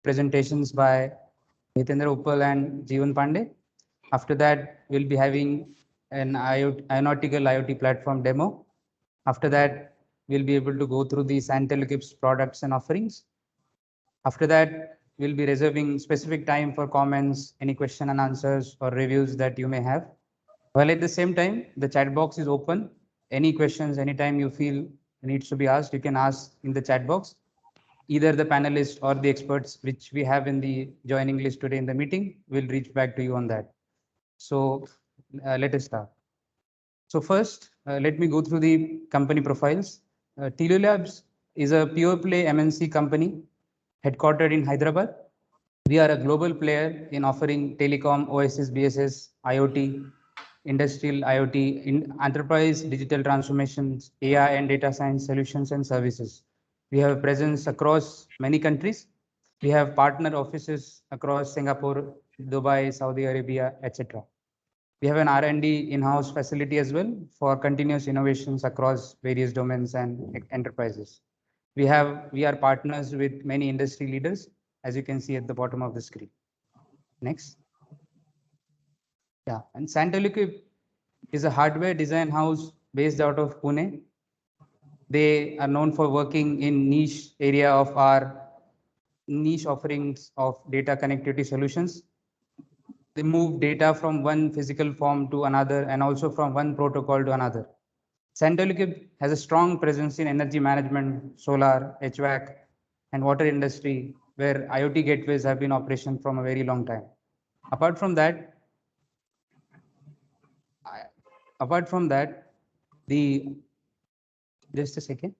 presentations by Hitendra Uppal and Jeevan Pandey. After that, we'll be having an aeronautical IoT platform demo. After that, we'll be able to go through the Santelukip's products and offerings. After that, we'll be reserving specific time for comments, any question and answers or reviews that you may have. While at the same time, the chat box is open. Any questions, anytime you feel needs to be asked, you can ask in the chat box. Either the panelists or the experts which we have in the joining list today in the meeting will reach back to you on that. So let us start. So first, let me go through the company profiles. Telio Labs is a pure play MNC company headquartered in Hyderabad. We are a global player in offering telecom, OSS, BSS, IoT, industrial IoT, enterprise digital transformations, AI and data science solutions and services. We have a presence across many countries. We have partner offices across Singapore, Dubai, Saudi Arabia, etc. We have an R&D in-house facility as well for continuous innovations across various domains and enterprises. We are partners with many industry leaders, as you can see at the bottom of the screen. Next. Yeah, and Santelukip is a hardware design house based out of Pune. They are known for working in niche area of our niche offerings of data connectivity solutions. They move data from one physical form to another and also from one protocol to another. Santelukip has a strong presence in energy management, solar, HVAC, and water industry, where IoT gateways have been in operation from a very long time. Apart from that, just a second.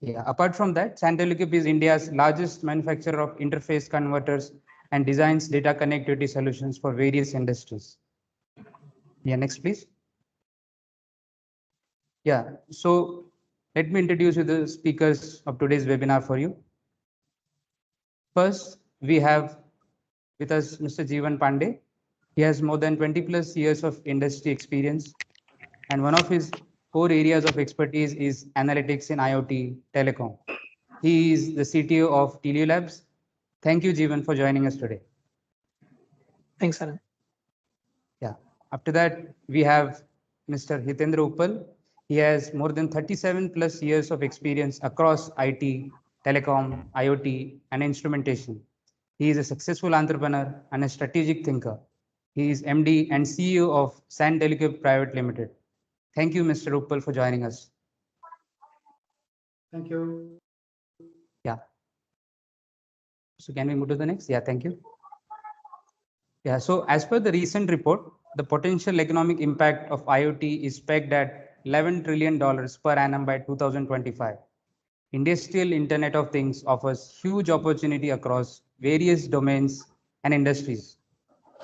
Yeah, apart from that, Santelukip is India's largest manufacturer of interface converters and designs data connectivity solutions for various industries. Yeah, next please. Yeah, so let me introduce you the speakers of today's webinar for you. First, we have with us Mr. Jeevan Pandey. He has more than 20 plus years of industry experience, and one of his core areas of expertise is analytics in IoT telecom. He is the CTO of Telio Labs. Thank you, Jeevan, for joining us today. Thanks, Anand. Yeah. After that, we have Mr. Hitendra Uppal. He has more than 37 plus years of experience across IT, telecom, IoT, and instrumentation. He is a successful entrepreneur and a strategic thinker. He is MD and CEO of Santelukip Private Limited. Thank you, Mr. Uppal, for joining us. Thank you. Yeah. So can we move to the next? Yeah, thank you. Yeah, so as per the recent report, the potential economic impact of IoT is pegged at $11 trillion per annum by 2025. Industrial Internet of Things offers huge opportunity across various domains and industries,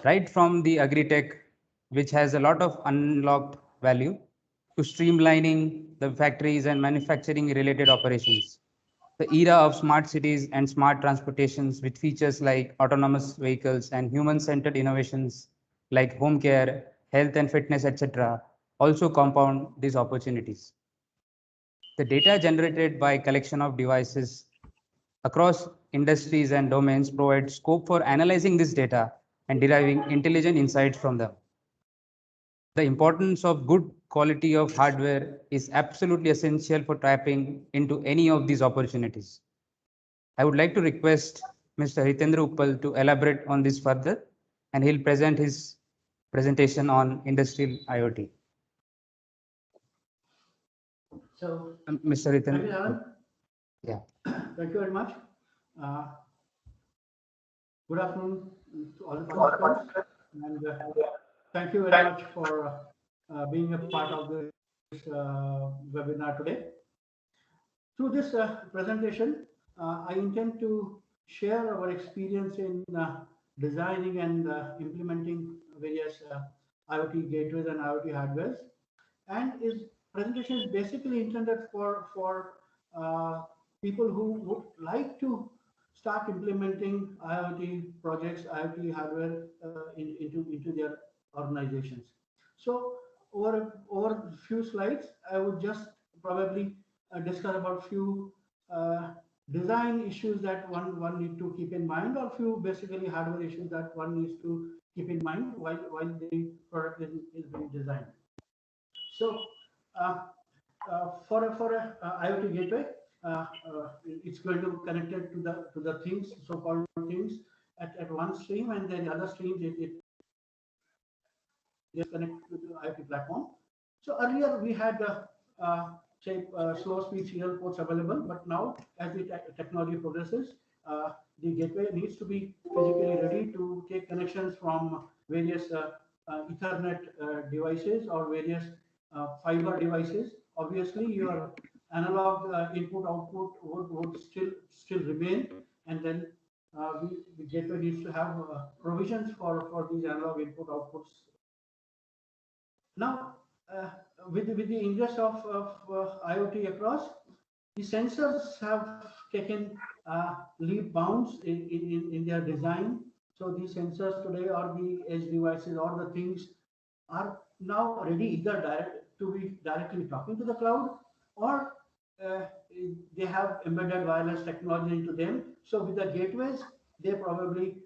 right from the agri-tech, which has a lot of unlocked value, to streamlining the factories and manufacturing related operations. The era of smart cities and smart transportations with features like autonomous vehicles and human-centered innovations like home care, health and fitness, etc., also compound these opportunities. The data generated by collection of devices across industries and domains provides scope for analyzing this data and deriving intelligent insights from them. The importance of good quality of hardware is absolutely essential for tapping into any of these opportunities. I would like to request Mr. Hitendra Uppal to elaborate on this further, and he'll present his presentation on industrial IoT. So, Mr. Hitendra. Alan, Yeah. thank you very much. Good afternoon to all the participants, and thank you very much for being a part of this webinar today. Through this presentation, I intend to share our experience in designing and implementing various IoT gateways and IoT hardwares, and presentation is basically intended for people who would like to start implementing IoT projects, IoT hardware into their organizations. So over a few slides, I would just probably discuss about few design issues that one need to keep in mind, or few basically hardware issues that one needs to keep in mind while the product is being designed. So for a IoT gateway, it's going to be connected to the things, so-called things, at one stream, and then the other streams it gets connected to the IoT platform. So earlier we had say slow speed serial ports available, but now as the technology progresses, the gateway needs to be physically ready to take connections from various Ethernet devices or various fiber devices. Obviously, your analog input output would still remain, and then the gateway needs to have provisions for these analog input outputs. Now, with the ingress of IoT across, the sensors have taken leap bounds in their design. So these sensors today, or the edge devices, or the things, are now ready either to be directly talking to the cloud, or uh, they have embedded wireless technology into them. So with the gateways, they probably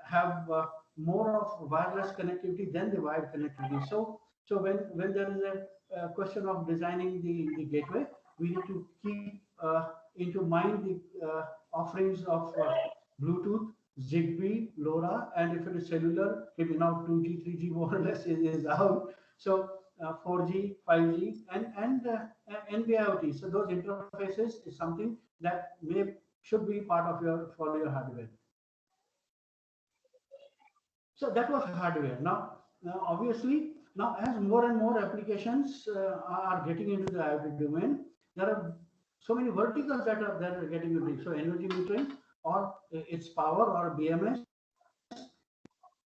have more of wireless connectivity than the wired connectivity. So when there is a question of designing the gateway, we need to keep into mind the offerings of Bluetooth, Zigbee, LoRa, and if it is cellular, maybe now 2G, 3G more or less is out. So 4G, 5G, and NB-IoT. So those interfaces is something that should be part of your hardware. So that was hardware. Now obviously, now as more and more applications are getting into the IoT domain, there are so many verticals that are getting into. So energy metering, or its power, or BMS,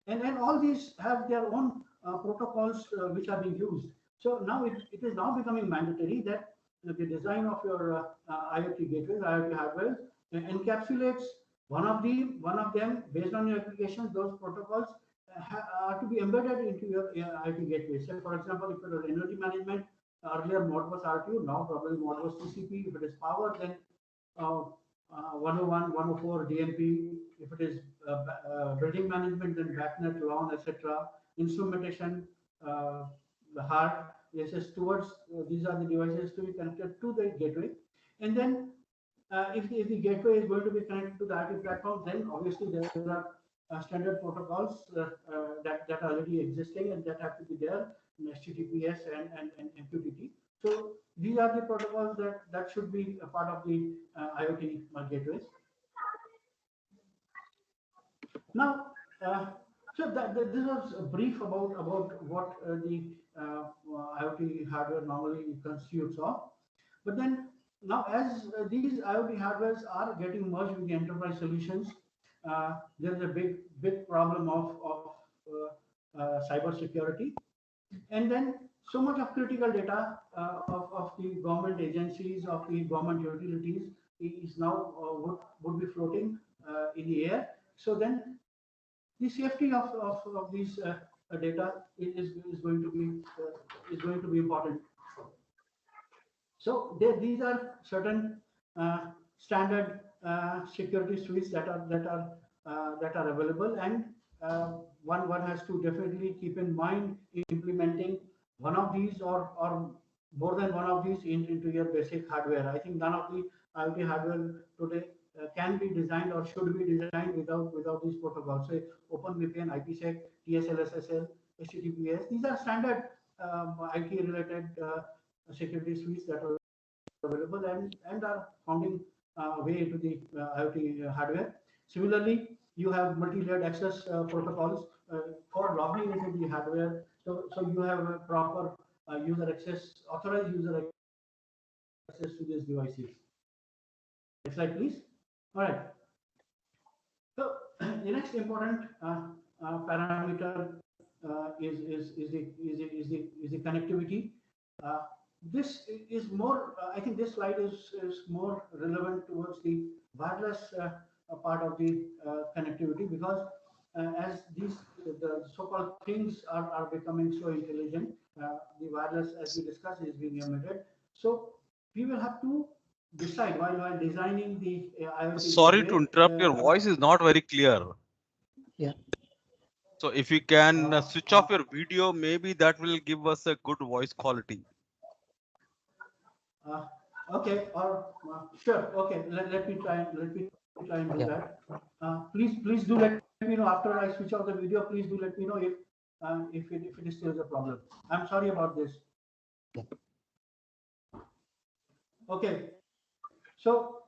and all these have their own protocols which are being used. So now it is now becoming mandatory that the design of your IoT gateways, IoT hardware, encapsulates one of them based on your applications. Those protocols are to be embedded into your IoT gateway. So, for example, if it was energy management, earlier Modbus RTU, now probably Modbus TCP. If it is power, then 101, 104 DMP. If it is building management, then BACnet, LAN, etc. Instrumentation, the hard, yes, towards these are the devices to be connected to the gateway. And then if the gateway is going to be connected to the IoT platform, then obviously there are standard protocols that are already existing and that have to be there, HTTPS and MQTT. So these are the protocols that should be a part of the IoT gateways. Now, so this was a brief about what the IoT hardware normally constitutes of. But then now, as these IoT hardwares are getting merged with the enterprise solutions, there is a big problem of cyber security, and then so much of critical data of the government agencies, of the government utilities, is now would be floating in the air. So then the safety of these data is going to be important. So these are certain standard security suites that are available, and one has to definitely keep in mind implementing one of these or more than one of these into your basic hardware. I think none of the IoT hardware today can be designed or should be designed without these protocols. Say OpenVPN, IPsec, TSL/SSL, HTTPS. These are standard IT related security suites that are available and are finding way into the IoT hardware. Similarly, you have multi-layered access protocols for logging into the hardware. So you have a proper user access, authorized user access to these devices. Next slide, please. All right. So the next important parameter is the connectivity. This is more, I think this slide is more relevant towards the wireless part of the connectivity, because as the so-called things are becoming so intelligent, the wireless, as we discussed, is being embedded. So we will have to decide while designing the IoT Sorry gateway, to interrupt. Your voice is not very clear. Yeah. So if you can switch off your video, maybe that will give us a good voice quality. Okay, or sure. Okay, let me try and do that. Please do let me know after I switch off the video. Please do let me know if it is still a problem. I'm sorry about this. Okay, so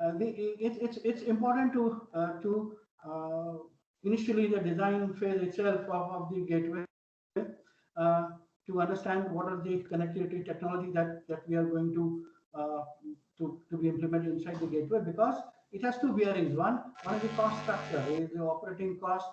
it's important to initially the design phase itself of the gateway to understand what are the connectivity technology that we are going uh, to be implemented inside the gateway, because it has two bearings. One is the cost structure, is the operating cost,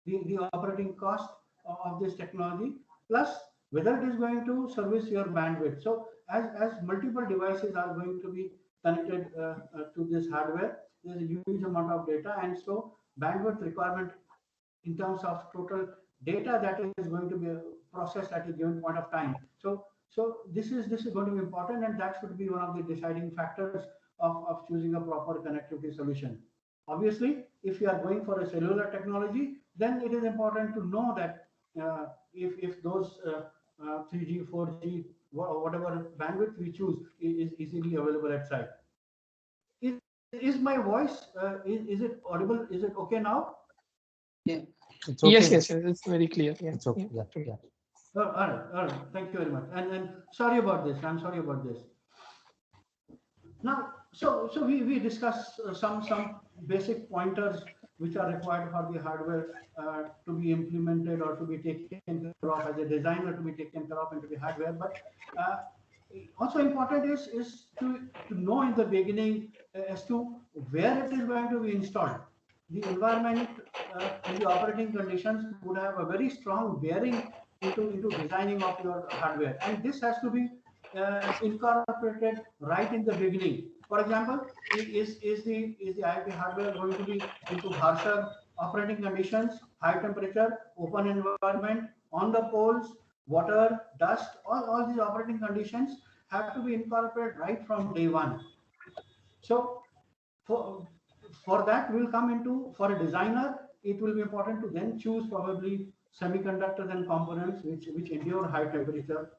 the operating cost of this technology, plus whether it is going to service your bandwidth. So as multiple devices are going to be connected to this hardware, there's a huge amount of data, and so bandwidth requirement in terms of total data that is going to be processed at a given point of time. So this is going to be important, and that should be one of the deciding factors of choosing a proper connectivity solution. Obviously, if you are going for a cellular technology, then it is important to know that if those 3G, 4G, whatever bandwidth we choose is easily available at site. Is my voice, is it audible? Is it okay now? Yeah, it's okay. Yes, it's very clear. Yeah. It's okay. Yeah. All right. Thank you very much. And sorry about this. I'm sorry about this. Now, so we discussed some basic pointers which are required for the hardware to be implemented or to be taken care of as a designer, to be taken care of into the hardware. But uh, also important is to know in the beginning as to where it is going to be installed. The environment and the operating conditions would have a very strong bearing into designing of your hardware, and this has to be incorporated right in the beginning. For example, is the IoT hardware going to be into harsher operating conditions, high temperature, open environment, on the poles, water, dust, all these operating conditions have to be incorporated right from day one. So for for that we'll come into, for a designer, it will be important to then choose probably semiconductors and components which endure high temperature,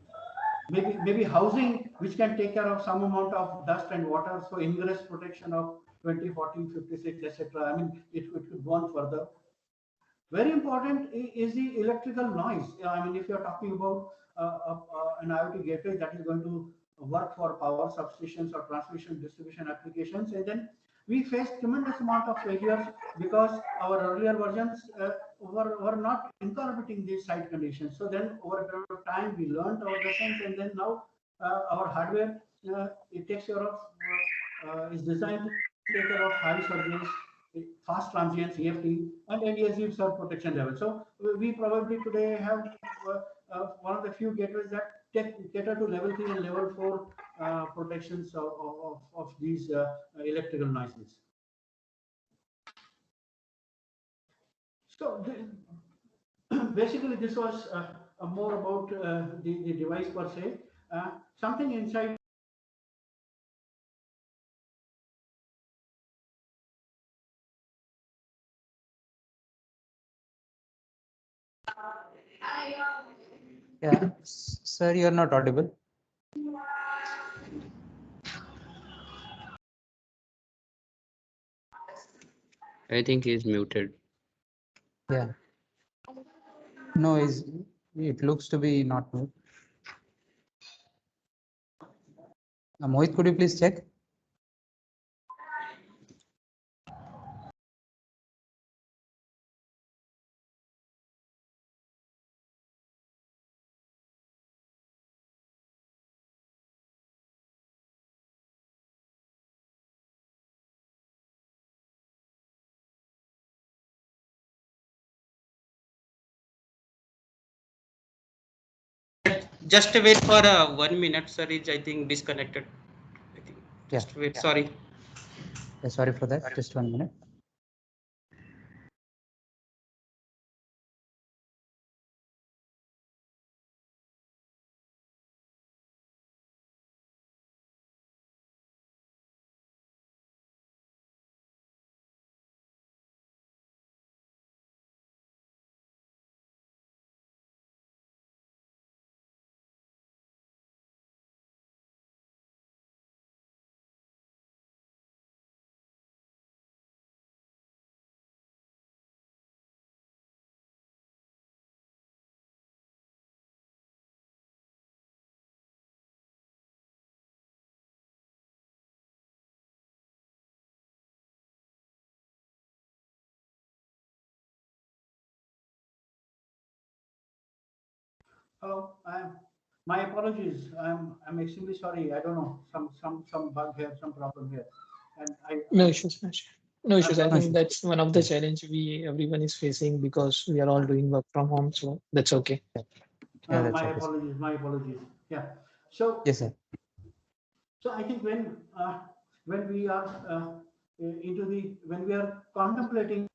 maybe housing which can take care of some amount of dust and water, so ingress protection of 20, 40, 56, etc. I mean, it could go on further. Very important is the electrical noise. I mean, if you're talking about an IoT gateway that is going to work for power substations or transmission distribution applications, and then we faced tremendous amount of failures because our earlier versions were not incorporating these site conditions. So then over a period of time, we learned our lessons, and then now our hardware, it takes care of, is designed to take care of high surges, fast transients, EFT, and NDSU surge protection level. So we probably today have one of the few gateways that cater to level 3 and level 4 protections of these electrical noises. So basically, this was more about the device per se. Something inside. Yeah, sir, you are not audible. I think he's muted. Yeah. No, it looks to be not moved. Mohit, could you please check? Just wait for 1 minute, sir. Is I think disconnected. I think. Just wait. Sorry. Yeah, sorry for that. Just 1 minute. Hello. My apologies. I'm extremely sorry. I don't know, some bug here, some problem here, and No issues, no issues. No issues. I No think issues. that's one of the challenge everyone is facing because we are all doing work from home, so that's okay. Yeah, that's my okay. apologies. My apologies. Yeah. So Yes, sir. So I think when we are when we are contemplating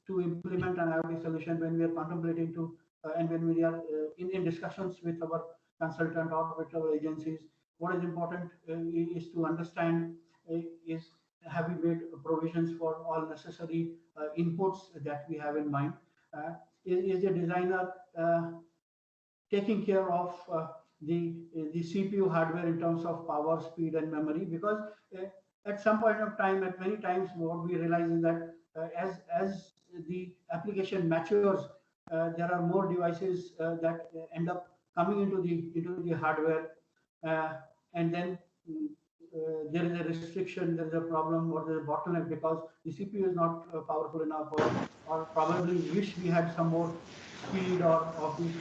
to implement an IoT solution, when we are contemplating to and when we are in discussions with our consultant or with our agencies, what is important is to understand is have we made provisions for all necessary inputs that we have in mind? Is the designer taking care of the CPU hardware in terms of power, speed, and memory? Because at some point of time, at many times, what we realize is that as the application matures, there are more devices that end up coming into the hardware, uh, and then there is a restriction, there is a problem, or there is a bottleneck because the CPU is not powerful enough, or probably wish we had some more speed or of this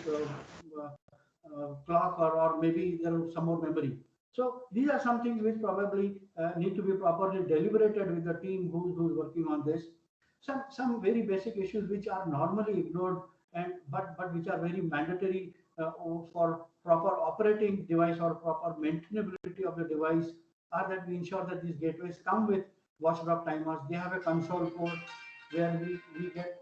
clock, or maybe there is some more memory. So these are some things which probably need to be properly deliberated with the team who's working on this. Some very basic issues which are normally ignored, and but which are very mandatory for proper operating device or proper maintainability of the device, are that we ensure that these gateways come with watchdog timers. They have a console code where we get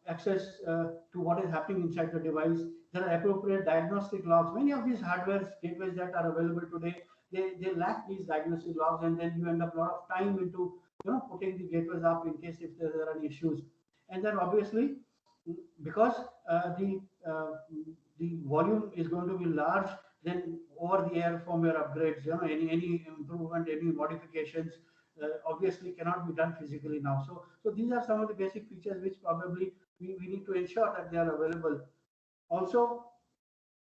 access to what is happening inside the device. There are appropriate diagnostic logs. Many of these hardware gateways that are available today, they lack these diagnostic logs, and then you end up a lot of time into putting the gateways up in case if there are any issues. And then obviously, because the volume is going to be large, then over the air firmware upgrades, any improvement, any modifications obviously cannot be done physically now. So these are some of the basic features which probably we need to ensure that they are available. Also,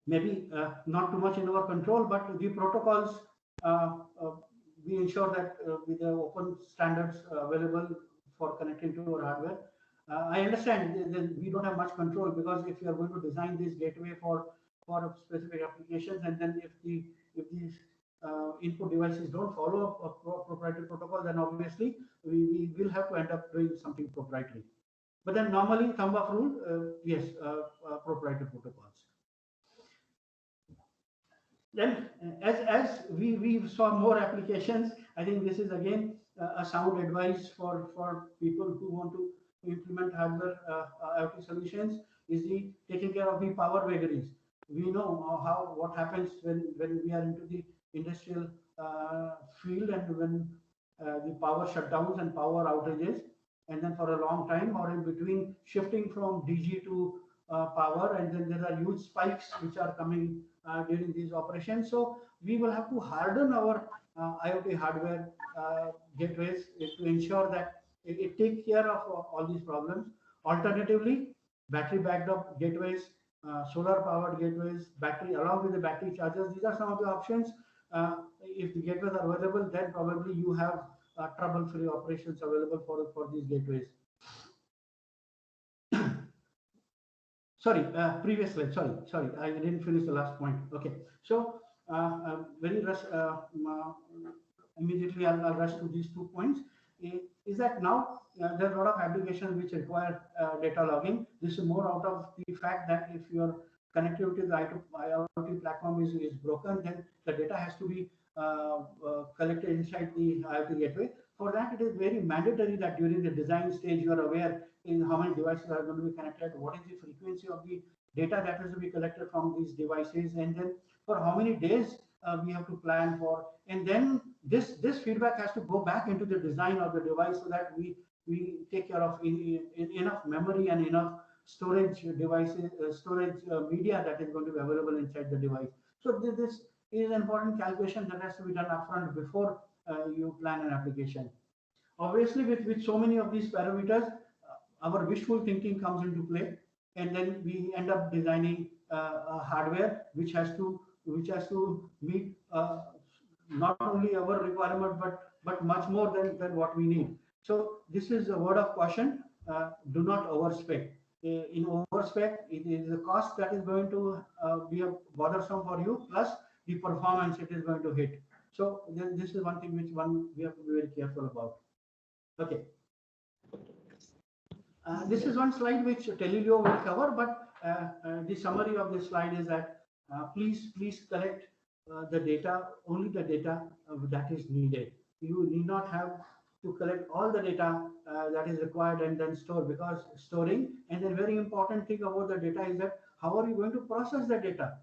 maybe not too much in our control, but the protocols, uh, uh, we ensure that with the open standards available for connecting to our hardware. I understand that we don't have much control, because if you are going to design this gateway for specific applications, and then if these input devices don't follow a proprietary protocol, then obviously we will have to end up doing something proprietary. But then normally, thumb of rule, yes, proprietary protocols. Then as we saw more applications, I think this is again a sound advice for people who want to implement hardware IoT solutions, is the taking care of the power vagaries. We know how what happens when we are into the industrial field, and when the power shutdowns and power outages, and then for a long time, or in between shifting from DG to power, and then there are huge spikes which are coming during these operations. So we will have to harden our IoT hardware gateways to ensure that it takes care of all these problems. Alternatively, battery backed up gateways, solar powered gateways, battery along with the battery chargers. These are some of the options. If the gateways are available, then probably you have trouble-free operations available for these gateways. Sorry, previous slide. Sorry, I didn't finish the last point. Okay, so very rush, immediately I'll rush to these 2 points. Is that now there are a lot of applications which require data logging. This is more out of the fact that if your connectivity to the IoT platform is broken, then the data has to be collected inside the IoT gateway. For that, it is very mandatory that during the design stage, you are aware in how many devices are going to be connected, what is the frequency of the data that has to be collected from these devices, and then for how many days we have to plan for. And then this feedback has to go back into the design of the device, so that we take care of in enough memory and enough storage devices, storage media that is going to be available inside the device. So this is an important calculation that has to be done upfront before you plan an application. Obviously, with so many of these parameters, our wishful thinking comes into play, and then we end up designing a hardware which has to meet not only our requirement, but much more than what we need. So this is a word of caution. Do not overspec. in overspec. It is the cost that is going to be a bothersome for you, plus the performance it is going to hit. So this is one thing which we have to be very careful about. Okay. This is one slide which Telilio will cover, but the summary of this slide is that please collect the data, only the data that is needed. You need not have to collect all the data that is required and then store, because storing, and then very important thing about the data is that how are you going to process the data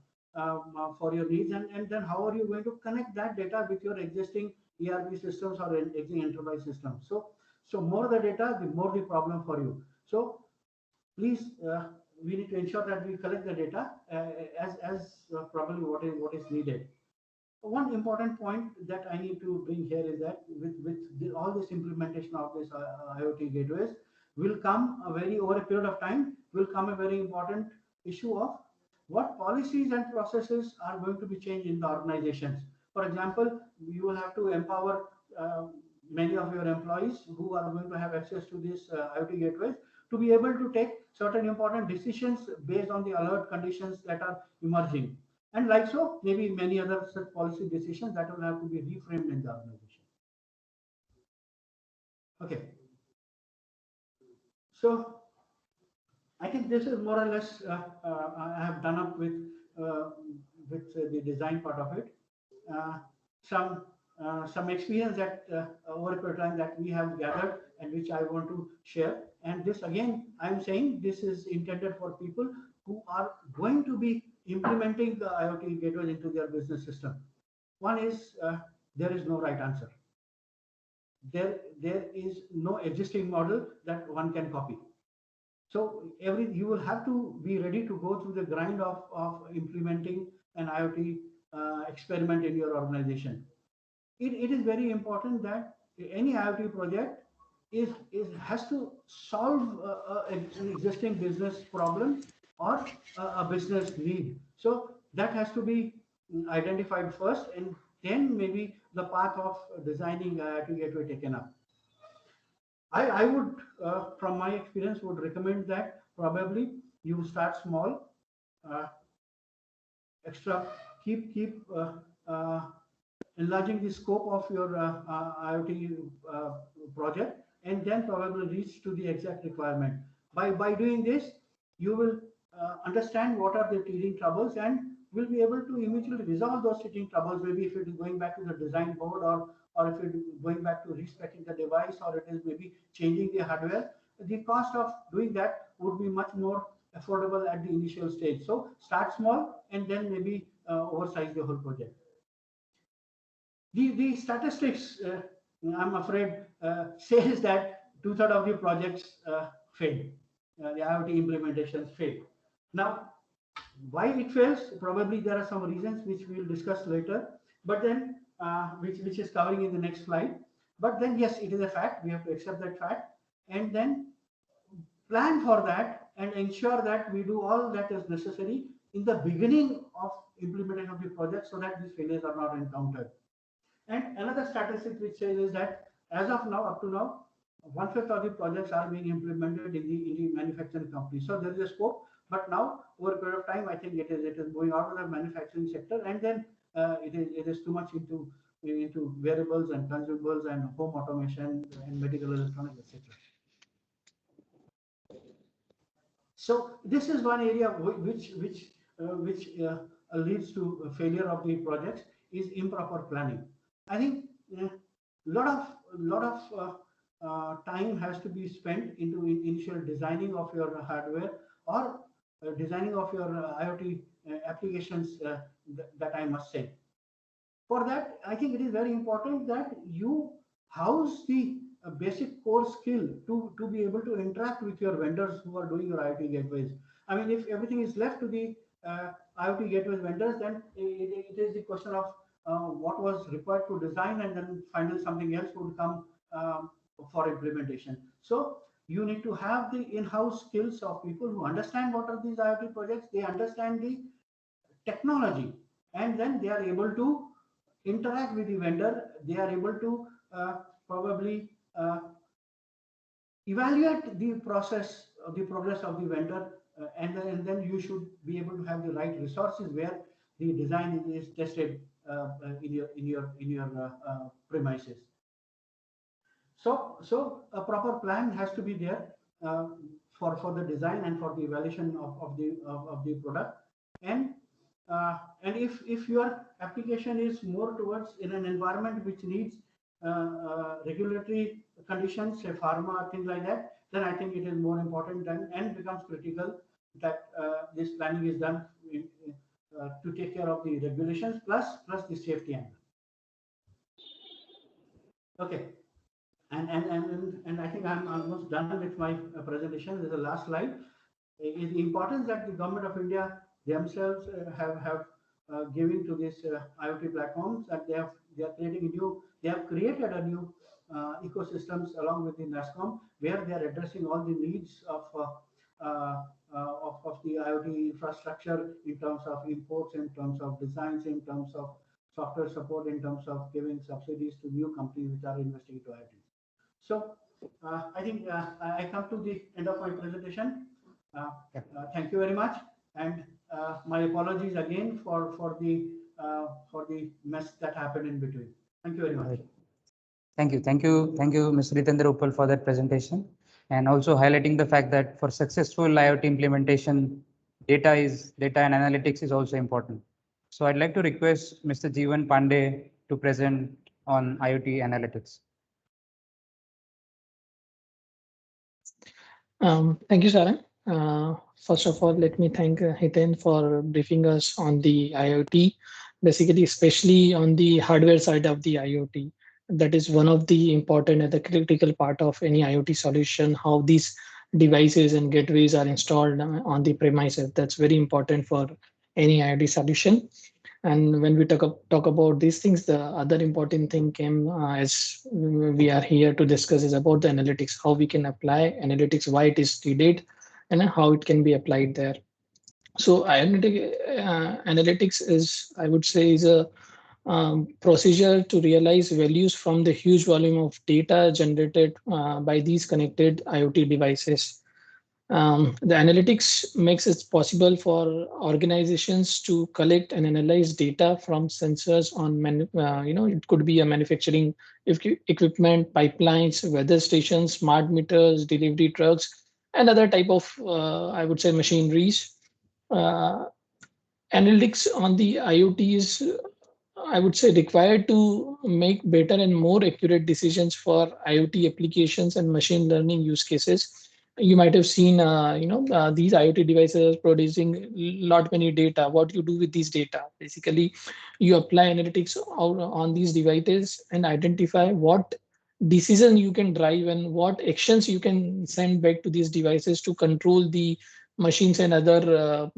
for your needs, and then how are you going to connect that data with your existing ERP systems or existing enterprise systems. So more the data, the more the problem for you. So please, we need to ensure that we collect the data as probably what is needed. One important point that I need to bring here is that with all this implementation of this IoT gateways will come a very, over a period of time, will come a very important issue of what policies and processes are going to be changed in the organizations. For example, you will have to empower many of your employees who are going to have access to these IoT gateways to be able to take certain important decisions based on the alert conditions that are emerging. And like so, maybe many other such policy decisions that will have to be reframed in the organization. Okay. So I think this is more or less I have done up with the design part of it. Some experience that over a period of time that we have gathered and which I want to share. And this again, I'm saying this is intended for people who are going to be implementing the IoT gateways into their business system. One is there is no right answer. There is no existing model that one can copy. So you will have to be ready to go through the grind of implementing an IoT experiment in your organization. It is very important that any IoT project has to solve an existing business problem or a business need. So that has to be identified first, and then maybe the path of designing IoT gateway taken up. I would, from my experience, would recommend that probably you start small, keep enlarging the scope of your IoT project, and then probably reach to the exact requirement. By doing this, you will understand what are the teething troubles and will be able to immediately resolve those teething troubles. Maybe if it is going back to the design board, or if it is going back to respecing the device, or it is maybe changing the hardware, the cost of doing that would be much more affordable at the initial stage. So start small and then maybe oversize the whole project. The statistics, I'm afraid, says that 2/3 of the projects fail. The IoT implementations fail. Now, why it fails? Probably there are some reasons which we will discuss later, but then which is covering in the next slide. But then, yes, it is a fact. We have to accept that fact, and then plan for that and ensure that we do all that is necessary in the beginning of implementation of the project, so that these failures are not encountered. And another statistic which says is that as of now, up to now, 1/5 of the projects are being implemented in the manufacturing company. So there is a scope, but now over a period of time, I think it is going out of the manufacturing sector, and then it is too much into wearables and consumables and home automation and medical electronics, etc. So this is one area which leads to failure of the projects, is improper planning. I think a lot of time has to be spent into initial designing of your hardware, or designing of your IoT applications, that I must say. For that, I think it is very important that you house the basic core skill to be able to interact with your vendors who are doing your IoT gateways. I mean, if everything is left to the IoT gateways vendors, then it is the question of what was required to design, and then finally something else would come for implementation. So you need to have the in-house skills of people who understand what are these IoT projects, they understand the technology, and then they are able to interact with the vendor, they are able to probably evaluate the process the progress of the vendor, and then you should be able to have the right resources where the design is tested in your premises. So a proper plan has to be there for the design and for the evaluation of the product. And if your application is more towards in an environment which needs regulatory conditions, say pharma, things like that, then I think it is more important and becomes critical that this planning is done to take care of the regulations plus the safety angle. Okay. And I think I'm almost done with my presentation. There's a last slide. Is the importance that the government of India themselves have given to this IoT platforms, that they are creating they have created a new ecosystems along with the NASCOM, where they are addressing all the needs of the IoT infrastructure in terms of imports, in terms of designs, in terms of software support, in terms of giving subsidies to new companies which are investing into IoT. So I think I come to the end of my presentation. Thank you very much, and my apologies again for the mess that happened in between. Thank you very much. Thank you, Mr. Ritendra Uppal, for that presentation, and also highlighting the fact that for successful IoT implementation, data and analytics is also important. So I'd like to request Mr. Jeevan Pandey to present on IoT analytics. Thank you, Saran. First of all, let me thank Hiten for briefing us on the IoT, basically, especially on the hardware side of the IoT. That is one of the important and the critical part of any IoT solution, how these devices and gateways are installed on the premises. That's very important for any IoT solution. And when we talk about these things, the other important thing came as we are here to discuss is about the analytics, how we can apply analytics, why it is needed, and how it can be applied there. So analytics is, I would say, is a procedure to realize values from the huge volume of data generated by these connected IoT devices. The analytics makes it possible for organizations to collect and analyze data from sensors on, it could be a manufacturing equipment, pipelines, weather stations, smart meters, delivery trucks, and other type of, I would say, machineries. Analytics on the IoT is, I would say, required to make better and more accurate decisions for IoT applications and machine learning use cases. You might have seen, these IoT devices producing lot many data. What you do with these data? Basically, you apply analytics on these devices and identify what decision you can drive and what actions you can send back to these devices to control the machines and other,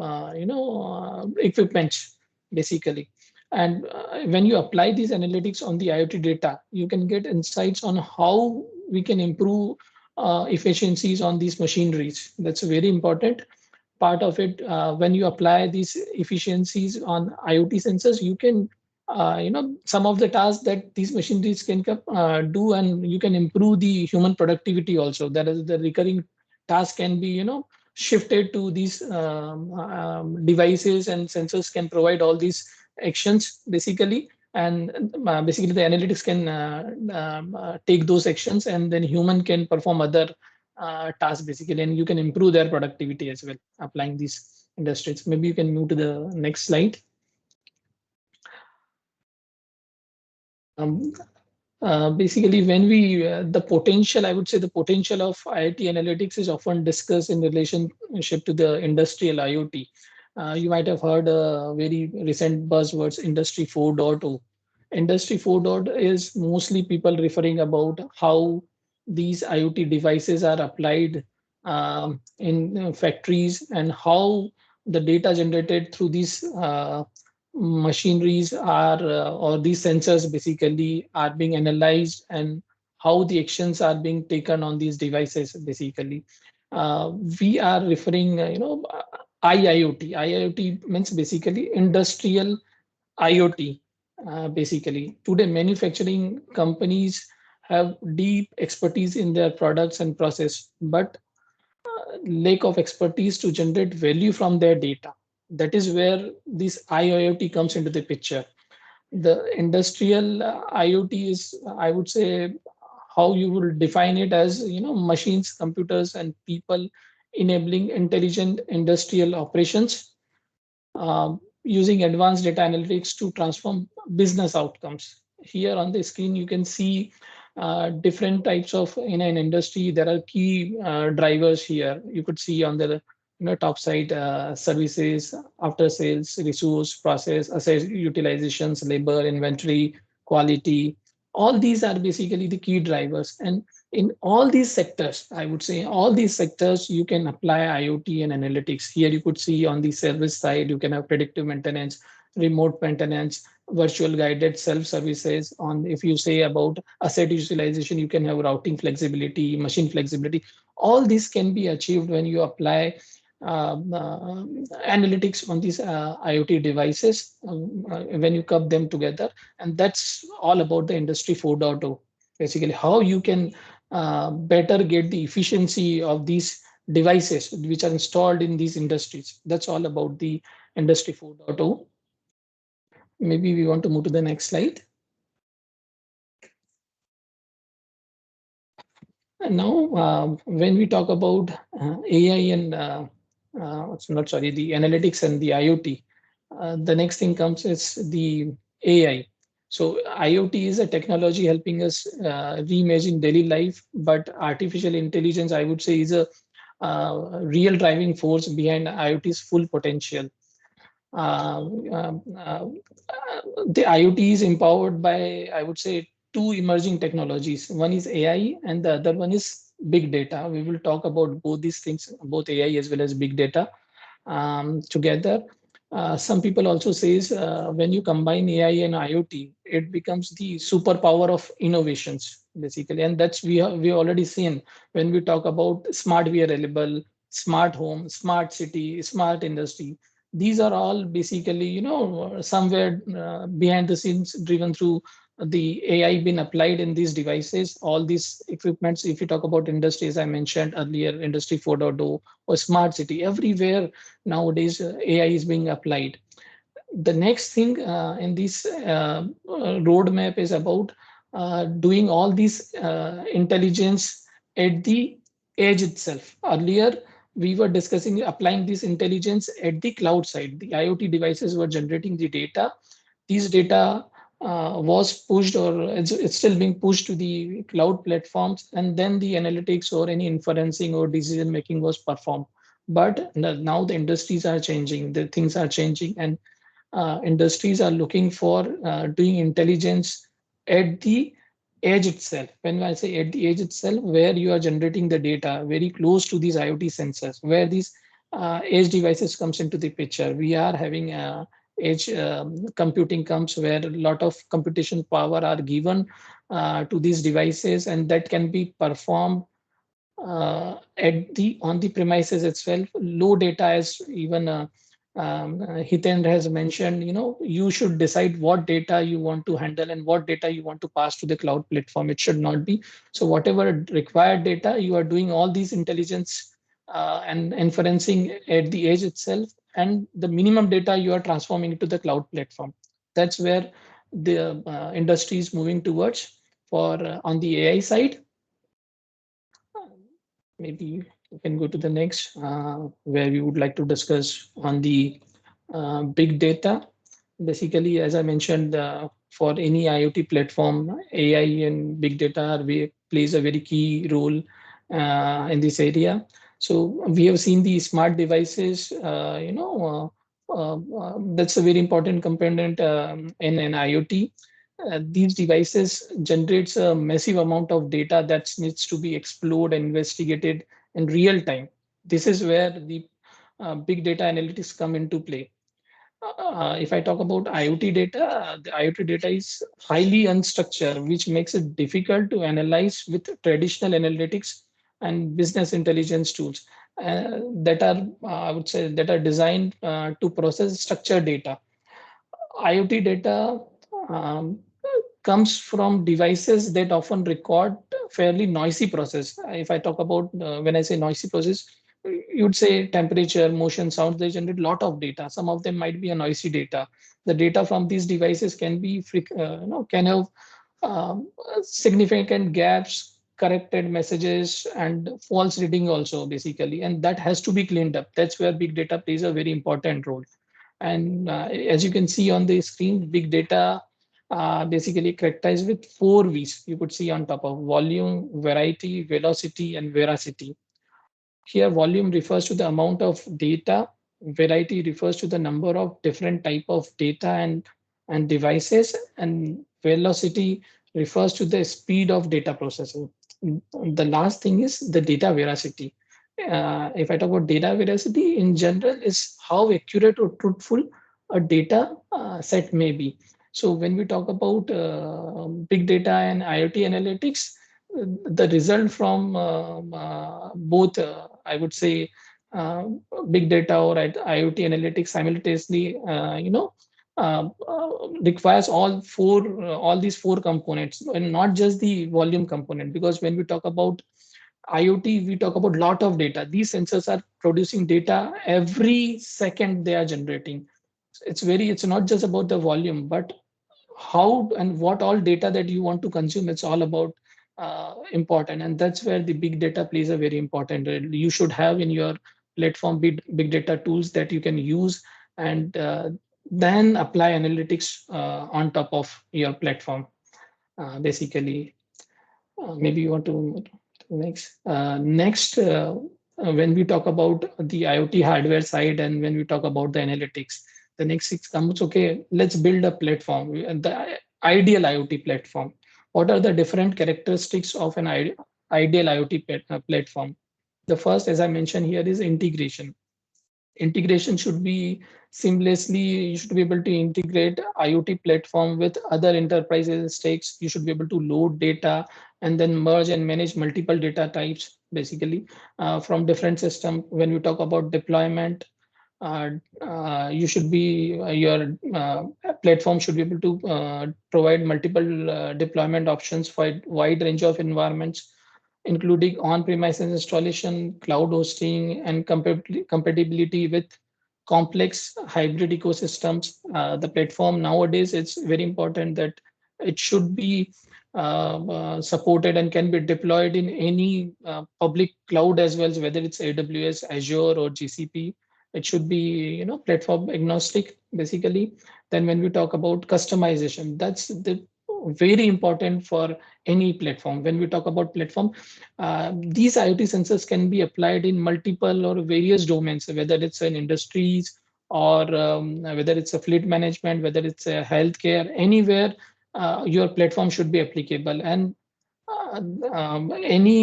equipments, basically. And when you apply these analytics on the IoT data, you can get insights on how we can improve efficiencies on these machineries. That's a very important part of it. When you apply these efficiencies on IoT sensors, you can, some of the tasks that these machineries can do, and you can improve the human productivity also. That is, the recurring task can be, shifted to these devices, and sensors can provide all these actions, basically. And basically the analytics can take those actions, and then human can perform other tasks, basically, and you can improve their productivity as well applying these industries. Maybe you can move to the next slide. Basically, when we the potential, I would say, the potential of IoT analytics is often discussed in relationship to the industrial IoT. You might have heard very recent buzzwords, Industry 4.0. Industry 4.0 is mostly people referring about how these IoT devices are applied in factories, and how the data generated through these machineries are, or these sensors basically are being analyzed, and how the actions are being taken on these devices, basically. We are referring, IIoT. IIoT means basically industrial IoT. Basically, today manufacturing companies have deep expertise in their products and process, but lack of expertise to generate value from their data. That is where this IoT comes into the picture. The industrial IoT is, I would say, how you will define it as, machines, computers, and people enabling intelligent industrial operations, using advanced data analytics to transform business outcomes. Here on the screen, you can see different types of, in an industry. There are key drivers here. You could see on the top side, services, after sales, resource, process, asset utilizations, labor, inventory, quality. All these are basically the key drivers. And in all these sectors, I would say all these sectors, you can apply IoT and analytics. Here you could see on the service side, you can have predictive maintenance, remote maintenance, virtual guided self-services. On, if you say about asset utilization, you can have routing flexibility, machine flexibility. All this can be achieved when you apply analytics on these IoT devices, when you club them together. And that's all about the industry 4.0. Basically, how you can better get the efficiency of these devices which are installed in these industries. That's all about the industry 4.0. Maybe we want to move to the next slide. And now, when we talk about AI and not sorry, the analytics and the IoT, the next thing comes is the AI. So IoT is a technology helping us reimagine daily life, but artificial intelligence, I would say, is a real driving force behind IoT's full potential. Uh, um, uh, the IoT is empowered by, I would say, two emerging technologies. One is AI and the other one is big data. We will talk about both these things, both AI as well as big data, together. Some people also says when you combine AI and IoT, it becomes the superpower of innovations, basically. And that's we already seen when we talk about smart wearable, smart home, smart city, smart industry. These are all basically, somewhere behind the scenes, driven through the AI been applied in these devices. All these equipments, if you talk about industries, I mentioned earlier, industry 4.0 or smart city, everywhere nowadays AI is being applied. The next thing in this roadmap is about doing all these intelligence at the edge itself. Earlier, we were discussing applying this intelligence at the cloud side. The IoT devices were generating the data. These data was pushed, or it's still being pushed to the cloud platforms, and then the analytics or any inferencing or decision making was performed. But now the industries are changing, the things are changing, and industries are looking for doing intelligence at the edge itself. When I say at the edge itself, where you are generating the data very close to these IoT sensors, where these edge devices comes into the picture. We are having edge computing comes, where a lot of computation power are given to these devices, and that can be performed at the on the premises itself. Low data, as even Hiten has mentioned, you should decide what data you want to handle and what data you want to pass to the cloud platform. It should not be. So whatever required data, you are doing all these intelligence and inferencing at the edge itself, and the minimum data you are transforming into the cloud platform. That's where the industry is moving towards. For on the AI side, maybe we can go to the next, where we would like to discuss on the big data. Basically, as I mentioned, for any IoT platform, AI and big data plays a very key role in this area. So we have seen the smart devices, that's a very important component in an IoT. These devices generates a massive amount of data that needs to be explored and investigated in real time. This is where the big data analytics come into play. If I talk about IoT data, the IoT data is highly unstructured, which makes it difficult to analyze with traditional analytics and business intelligence tools that are, I would say, that are designed to process structured data. IoT data um, comes from devices that often record fairly noisy process. If I talk about when I say noisy process, you'd say temperature, motion, sound, they generate a lot of data. Some of them might be a noisy data. The data from these devices can be can have significant gaps, corrected messages, and false reading also, basically, and that has to be cleaned up. That's where big data plays a very important role. And as you can see on the screen, big data basically characterized with 4 V's. You could see on top of volume, variety, velocity, and veracity. Here, volume refers to the amount of data. Variety refers to the number of different type of data and devices. And velocity refers to the speed of data processing. The last thing is the data veracity. If I talk about data veracity in general, is how accurate or truthful a data set may be. So when we talk about big data and IoT analytics, the result from both, I would say, big data or IoT analytics simultaneously, requires all these four components, and not just the volume component. Because when we talk about IoT, we talk about lot of data. These sensors are producing data every second they are generating. It's not just about the volume, but how and what all data that you want to consume. It's all about important, and that's where the big data plays a very important role. You should have in your platform big data tools that you can use, and then apply analytics on top of your platform, basically. Maybe you want to when we talk about the IoT hardware side, and when we talk about the analytics, the next 6 comes. Okay, let's build a platform, the ideal IoT platform. What are the different characteristics of an ideal IoT platform? The first, as I mentioned here, is integration. Integration should be seamlessly. You should be able to integrate IoT platform with other enterprises stakes. You should be able to load data and then merge and manage multiple data types, basically, from different systems. When we talk about deployment, you should be your platform should be able to provide multiple deployment options for a wide range of environments, including on-premises installation, cloud hosting, and compatibility with complex hybrid ecosystems. The platform nowadays, it's very important that it should be supported and can be deployed in any public cloud as well, whether it's AWS, Azure, or GCP. It should be, platform agnostic, basically. Then when we talk about customization, that's the very important for any platform. When we talk about platform, these IoT sensors can be applied in multiple or various domains, whether it's in industries or whether it's a fleet management, whether it's a healthcare, anywhere your platform should be applicable. And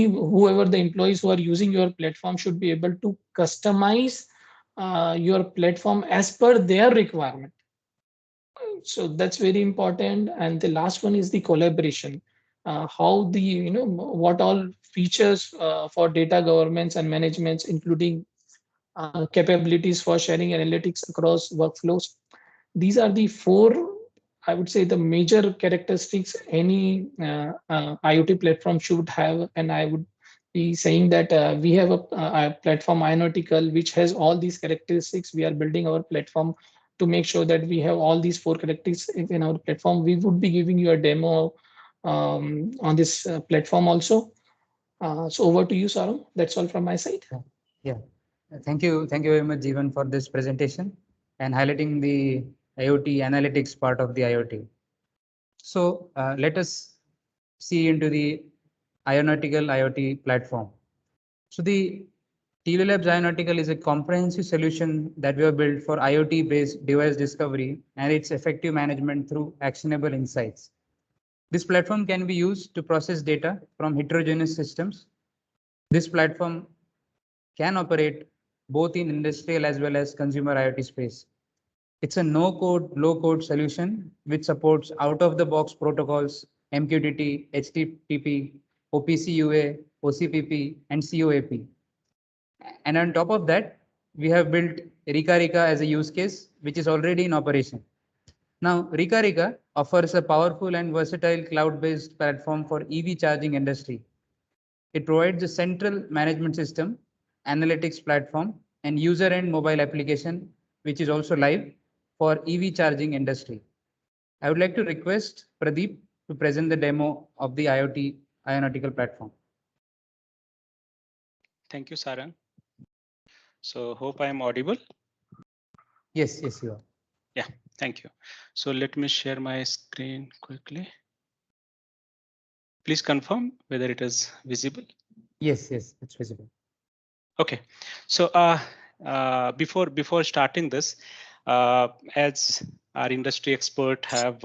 whoever the employees who are using your platform should be able to customize your platform as per their requirement. So that's very important. And the last one is the collaboration. How the, what all features for data governance and management, including capabilities for sharing analytics across workflows. These are the four, I would say, the major characteristics any IoT platform should have. And I would be saying that we have a platform Ionautical, which has all these characteristics. We are building our platform to make sure that we have all these four characteristics in our platform. We would be giving you a demo on this platform also. So over to you, Sarang. That's all from my side. Yeah. Thank you very much, Jeevan, for this presentation and highlighting the IoT analytics part of the IoT. So let us see into the Ionautical IoT platform. So the TLO Labs Ionautical is a comprehensive solution that we have built for IoT-based device discovery and its effective management through actionable insights. This platform can be used to process data from heterogeneous systems. This platform can operate both in industrial as well as consumer IoT space. It's a no-code, low-code solution which supports out-of-the-box protocols, MQTT, HTTP, OPC UA, OCPP, and COAP. And on top of that, we have built Rika as a use case, which is already in operation. Now, Rika offers a powerful and versatile cloud-based platform for EV charging industry. It provides a central management system Analytics Platform, and user-end mobile application, which is also live for EV charging industry. I would like to request Pradeep to present the demo of the IoT Ionautical Platform. Thank you, Sarang. So hope I am audible. Yes, yes, you are. Yeah, thank you. So let me share my screen quickly. Please confirm whether it is visible. Yes, yes, it's visible. Okay, so before starting this, as our industry expert have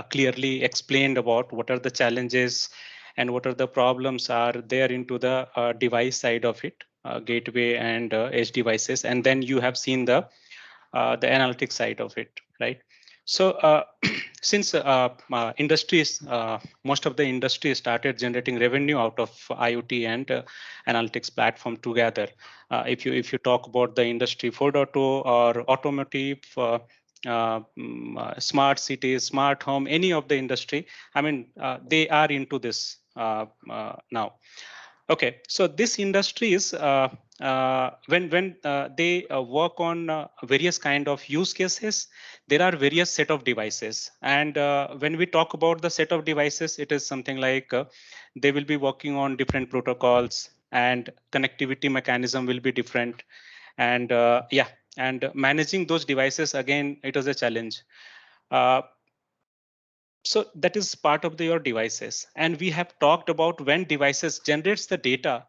clearly explained about what are the challenges and what are the problems are there into the device side of it, gateway and edge devices, and then you have seen the analytics side of it, right? So since industries, most of the industry started generating revenue out of IoT and analytics platform together. If you talk about the industry 4.0 or automotive, smart cities, smart home, any of the industry, I mean, they are into this now. Okay, so this industry is when they work on various kind of use cases, there are various set of devices, and when we talk about the set of devices, it is something like they will be working on different protocols, and connectivity mechanism will be different, and yeah, and managing those devices, again, it is a challenge. So that is part of your devices, and we have talked about when devices generates the data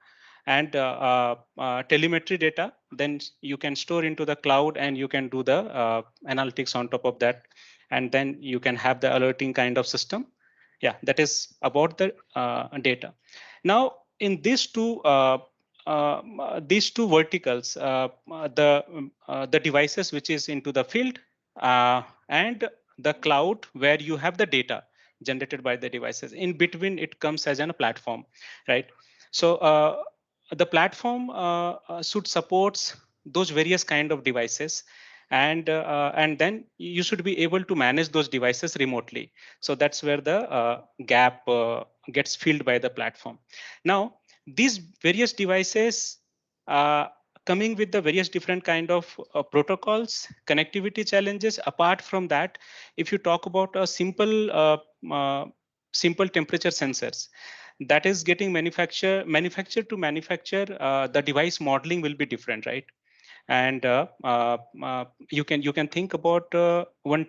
and telemetry data, then you can store into the cloud and you can do the analytics on top of that, and then you can have the alerting kind of system. Yeah, that is about the data. Now in these two verticals, the devices which is into the field and the cloud where you have the data generated by the devices. In between, it comes as a platform, right? So the platform should supports those various kind of devices, and then you should be able to manage those devices remotely. So that's where the gap gets filled by the platform. Now these various devices coming with the various different kind of protocols, connectivity challenges. Apart from that, if you talk about a simple temperature sensors that is getting manufactured to manufacture, the device modeling will be different, right? And you can think about one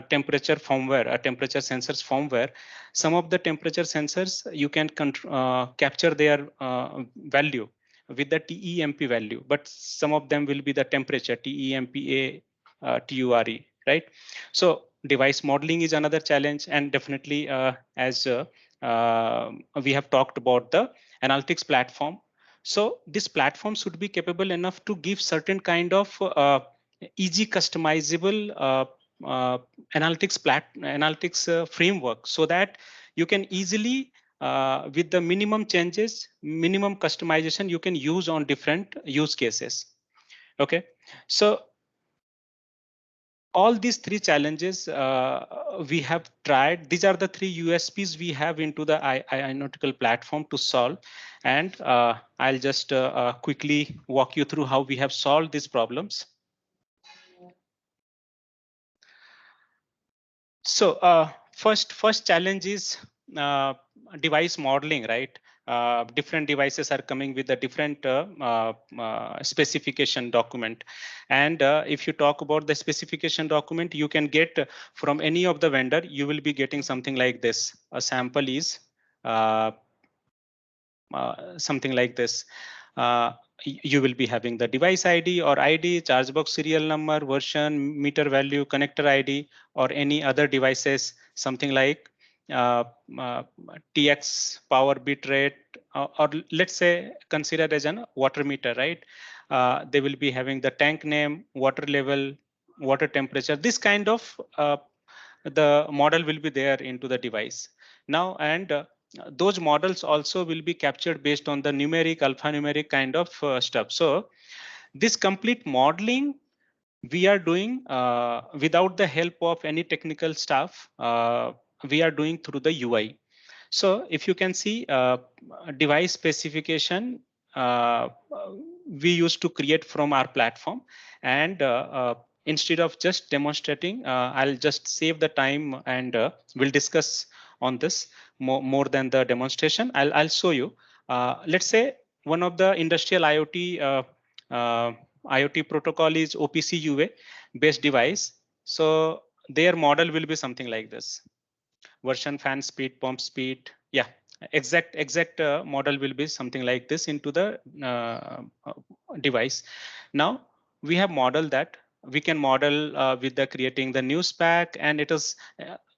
temperature firmware, a temperature sensors firmware. Some of the temperature sensors you can capture their value with the TEMP value, but some of them will be the temperature TEMPA TURE, right? So device modeling is another challenge, and definitely as we have talked about the analytics platform. So this platform should be capable enough to give certain kind of easy customizable analytics framework, so that you can easily with the minimum changes, minimum customization, you can use on different use cases. Okay, so all these three challenges we have tried. These are the three USPs we have into the Ionautical platform to solve. And I'll just quickly walk you through how we have solved these problems. So first challenge is device modeling, right? Different devices are coming with a different specification document, and if you talk about the specification document, you can get from any of the vendor. You will be getting something like this. A sample is something like this. You will be having the device ID or ID, charge box serial number, version, meter value, connector ID, or any other devices, something like TX power bit rate, or let's say consider as an water meter, right? They will be having the tank name, water level, water temperature. This kind of the model will be there into the device now, and those models also will be captured based on the numeric, alphanumeric kind of stuff. So this complete modeling we are doing without the help of any technical staff. We are doing through the UI. So if you can see device specification, we used to create from our platform. And instead of just demonstrating, I'll just save the time and we'll discuss on this more than the demonstration. I'll show you. Let's say one of the industrial IoT protocol is OPC UA based device. So their model will be something like this: version, fan speed, pump speed. Yeah, exact model will be something like this into the device. Now we have modeled that. We can model with the creating the new spec, and it is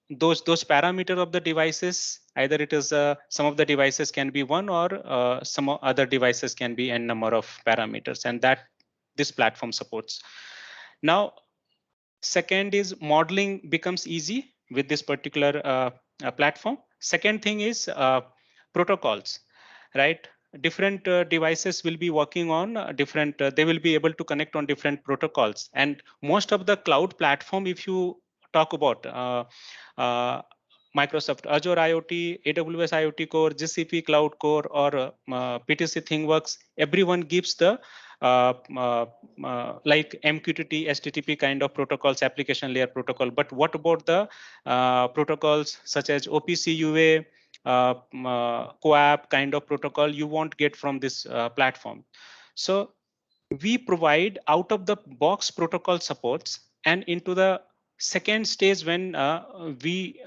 those parameter of the devices. Either it is some of the devices can be one, or some other devices can be n number of parameters, and that this platform supports. Now, second is modeling becomes easy with this particular platform. Second thing is protocols, right? Different devices will be working on different, they will be able to connect on different protocols. And most of the cloud platform, if you talk about uh, Microsoft Azure IoT, AWS IoT Core, GCP Cloud Core, or PTC ThingWorks, everyone gives the like MQTT, HTTP kind of protocols, application layer protocol. But what about the protocols such as OPC UA, CoAP kind of protocol you won't get from this platform? So we provide out of the box protocol supports, and into the second stage when uh, we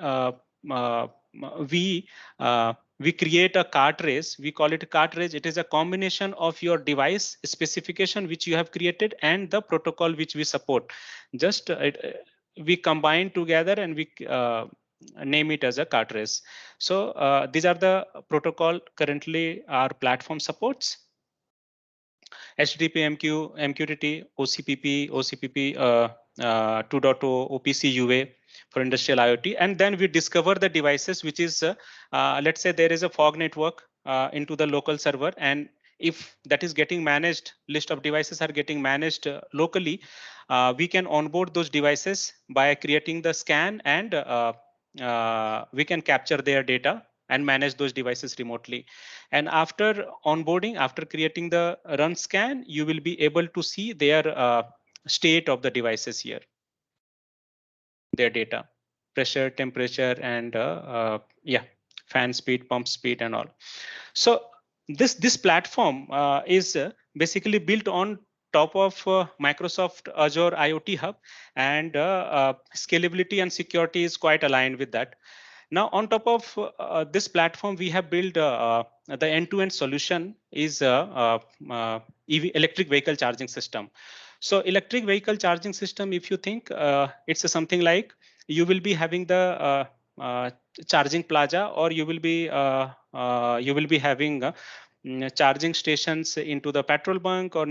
we create a cartridge. We call it a cartridge. It is a combination of your device specification which you have created and the protocol which we support. Just we combine together and we name it as a cartridge. So these are the protocol currently our platform supports: HTTP, MQTT, OCPP, 2.0, OPC UA for industrial IoT. And then we discover the devices, which is, let's say there is a fog network into the local server. And if that is getting managed, list of devices are getting managed locally, we can onboard those devices by creating the scan, and we can capture their data and manage those devices remotely. And after onboarding, after creating the run scan, you will be able to see their state of the devices here, their data, pressure, temperature, and yeah, fan speed, pump speed, and all. So this platform is basically built on top of Microsoft Azure IoT Hub, and scalability and security is quite aligned with that. Now, on top of this platform, we have built the end-to-end solution is EV, electric vehicle charging system. So electric vehicle charging system, if you think it's something like you will be having the charging plaza, or you will be having charging stations into the petrol bunk, or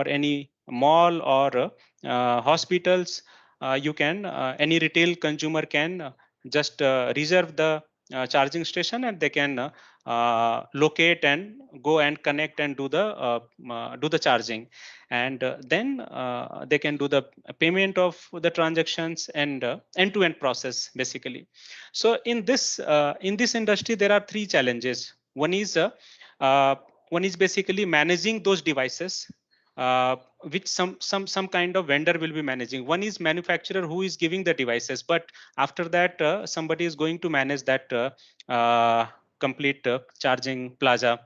any mall, or hospitals. You can any retail consumer can just reserve the charging station, and they can locate and go and connect and do the charging, and then they can do the payment of the transactions, and end-to-end process basically. So in this industry, there are three challenges. One is basically managing those devices, which some kind of vendor will be managing. One is manufacturer who is giving the devices, but after that somebody is going to manage that complete charging plaza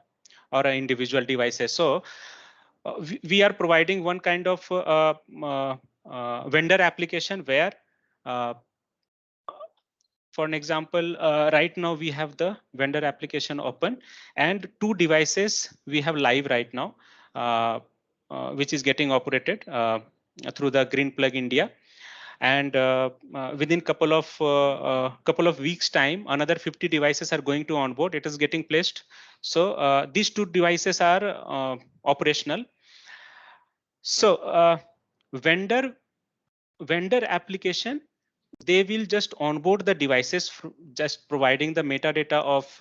or individual devices. So we are providing one kind of vendor application where for an example, right now we have the vendor application open, and two devices we have live right now, which is getting operated through the Green Plug India. And within couple of weeks time, another 50 devices are going to onboard. It is getting placed. So these two devices are operational. So vendor application, they will just onboard the devices, just providing the metadata of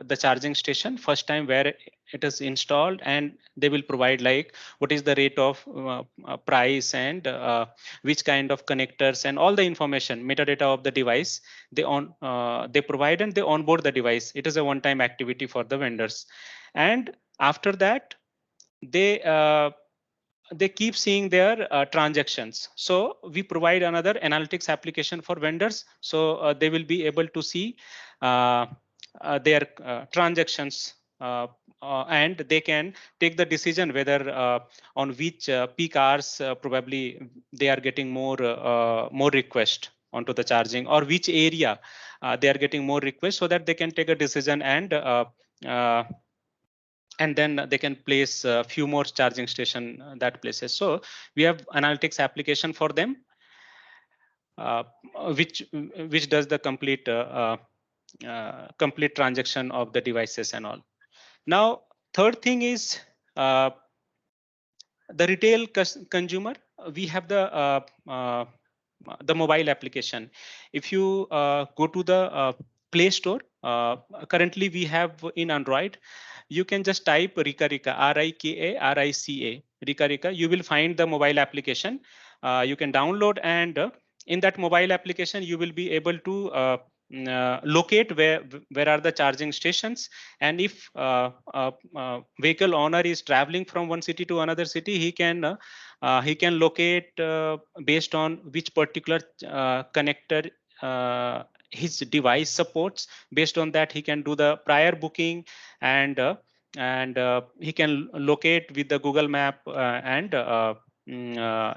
the charging station first time where it is installed, and they will provide like what is the rate of price, and which kind of connectors, and all the information metadata of the device they provide, and they onboard the device. It is a one-time activity for the vendors. And after that, they keep seeing their transactions. So we provide another analytics application for vendors. So they will be able to see their transactions, and they can take the decision whether on which peak hours probably they are getting more request onto the charging, or which area they are getting more requests, so that they can take a decision and then they can place a few more charging station that places. So we have analytics application for them, which does the complete transaction of the devices and all. Now, third thing is the retail consumer. We have the mobile application. If you go to the Play Store, currently we have in Android, you can just type Rika Rika, RIKA, Rika Rika. You will find the mobile application. You can download, and in that mobile application, you will be able to locate where are the charging stations, and if vehicle owner is traveling from one city to another city, he can locate based on which particular connector his device supports. Based on that, he can do the prior booking, and he can locate with the Google Map, and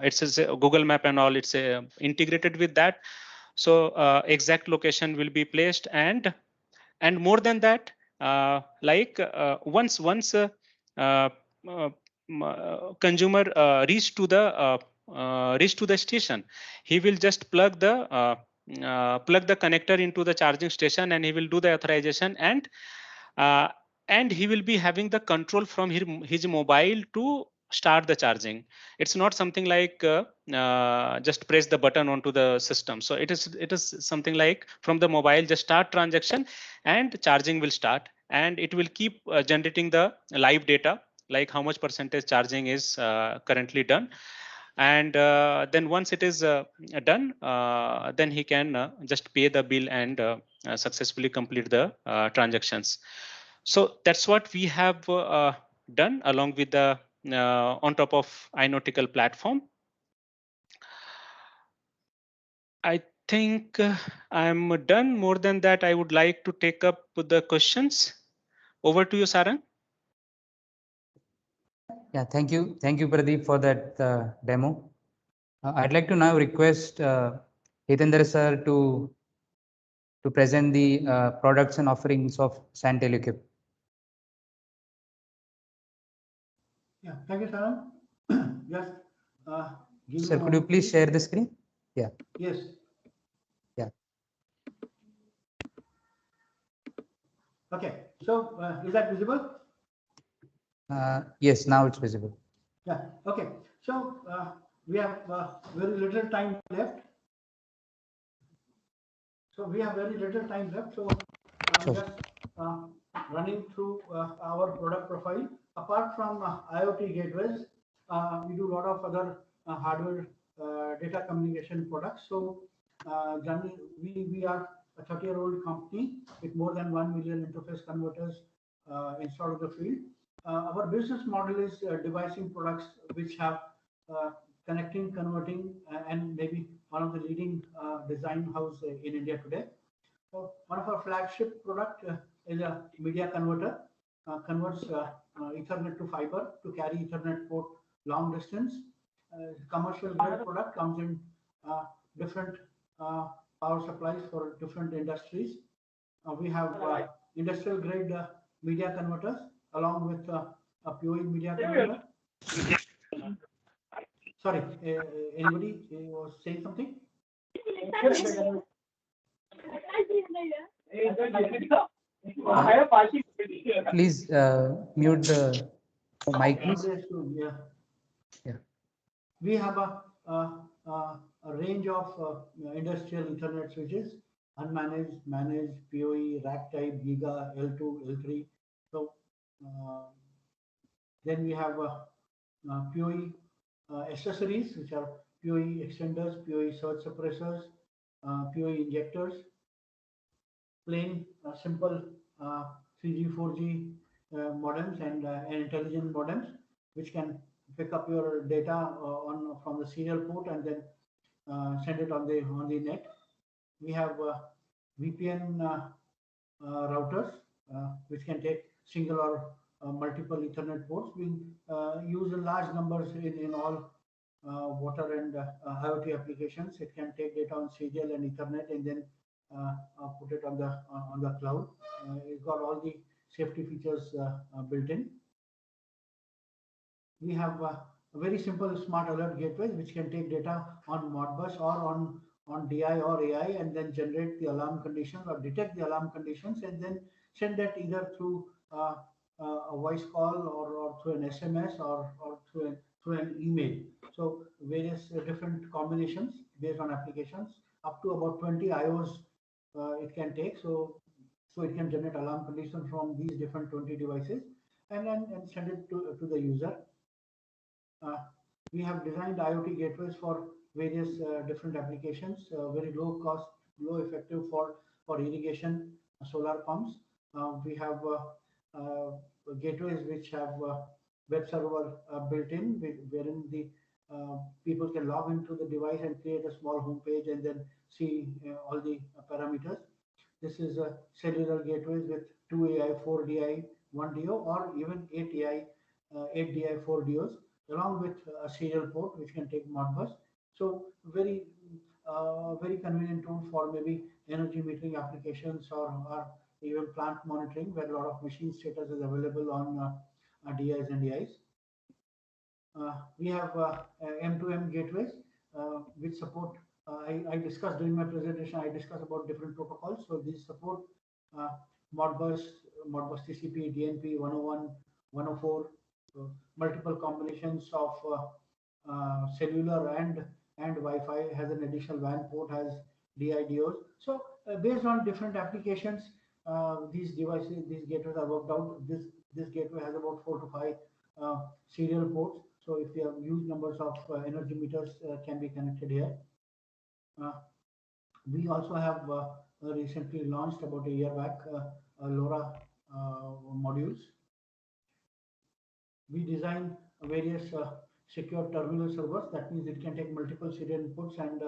it's a Google Map and all. It's integrated with that. So exact location will be placed, and more than that, once uh, consumer reach to the station, he will just plug the connector into the charging station, and he will do the authorization, uh, and he will be having the control from his mobile to start the charging. It's not something like just press the button onto the system. So it is something like from the mobile, just start transaction and charging will start, and it will keep generating the live data, like how much percentage charging is currently done. And then once it is done, then he can just pay the bill and successfully complete the transactions. So that's what we have done along with the on top of iNautical platform. I think I'm done. More than that, I would like to take up the questions. Over to you, Sarang. Yeah, thank you, Pradeep, for that demo. I'd like to now request Hitendra sir to present the products and offerings of Santelecube. Yeah, thank you, Saran. Just give me Sir, a could you moment, please share the screen? Yeah. Yes. Yeah. Okay. So is that visible? Yes, now it's visible. Yeah. Okay. So we have very little time left. So we have very little time left. So I'm Sure. just running through our product profile. Apart from IoT gateways, we do a lot of other hardware data communication products. So generally, we are a 30-year-old company with more than 1 million interface converters installed in the field. Our business model is devising products which have connecting, converting, and maybe one of the leading design house in India today. So one of our flagship product is a media converter, converts Ethernet to fiber to carry Ethernet port long distance. Commercial grade product comes in different power supplies for different industries. We have industrial grade media converters along with a PoE media converter. Sorry, anybody was saying something? Please mute the mic, please. Yeah. Yeah. We have a range of industrial Ethernet switches, unmanaged, managed, PoE, rack type, Giga, L2, L3. So then we have PoE accessories, which are PoE extenders, PoE surge suppressors, PoE injectors, plain simple 3G, 4G modems and intelligent modems, which can pick up your data from the serial port and then send it on the net. We have VPN routers, which can take single or multiple Ethernet ports being used in large numbers in all water and IoT applications. It can take data on serial and Ethernet and then put it on the cloud. It's got all the safety features built in. We have a very simple smart alert gateways which can take data on Modbus or on DI or AI and then generate the alarm conditions or detect the alarm conditions and then send that either through a voice call or through an SMS or through an email. So various different combinations based on applications, up to about 20 IOs it can take. So it can generate alarm conditions from these different 20 devices and send it to the user. We have designed IoT gateways for various different applications, very low cost, low effective for irrigation, solar pumps. We have gateways which have web server built in, wherein the people can log into the device and create a small home page and then see all the parameters. This is a cellular gateways with 2 AI, 4 DI, 1 DO, or even 8 AI, 8 DI, 4 DOs, along with a serial port which can take Modbus. So very convenient tool for maybe energy metering applications or even plant monitoring, where a lot of machine status is available on DIs and DIs. We have M2M gateways which support. I discussed during my presentation. I discussed about different protocols. So these support Modbus, Modbus TCP, DNP 101, 104. So multiple combinations of cellular and Wi-Fi, has an additional WAN port, has DIDOs. So based on different applications, these devices, these gateways are worked out. This gateway has about 4 to 5 serial ports. So if you have huge numbers of energy meters can be connected here. We also have recently launched about a year back LoRa modules. We design various secure terminal servers. That means it can take multiple serial inputs and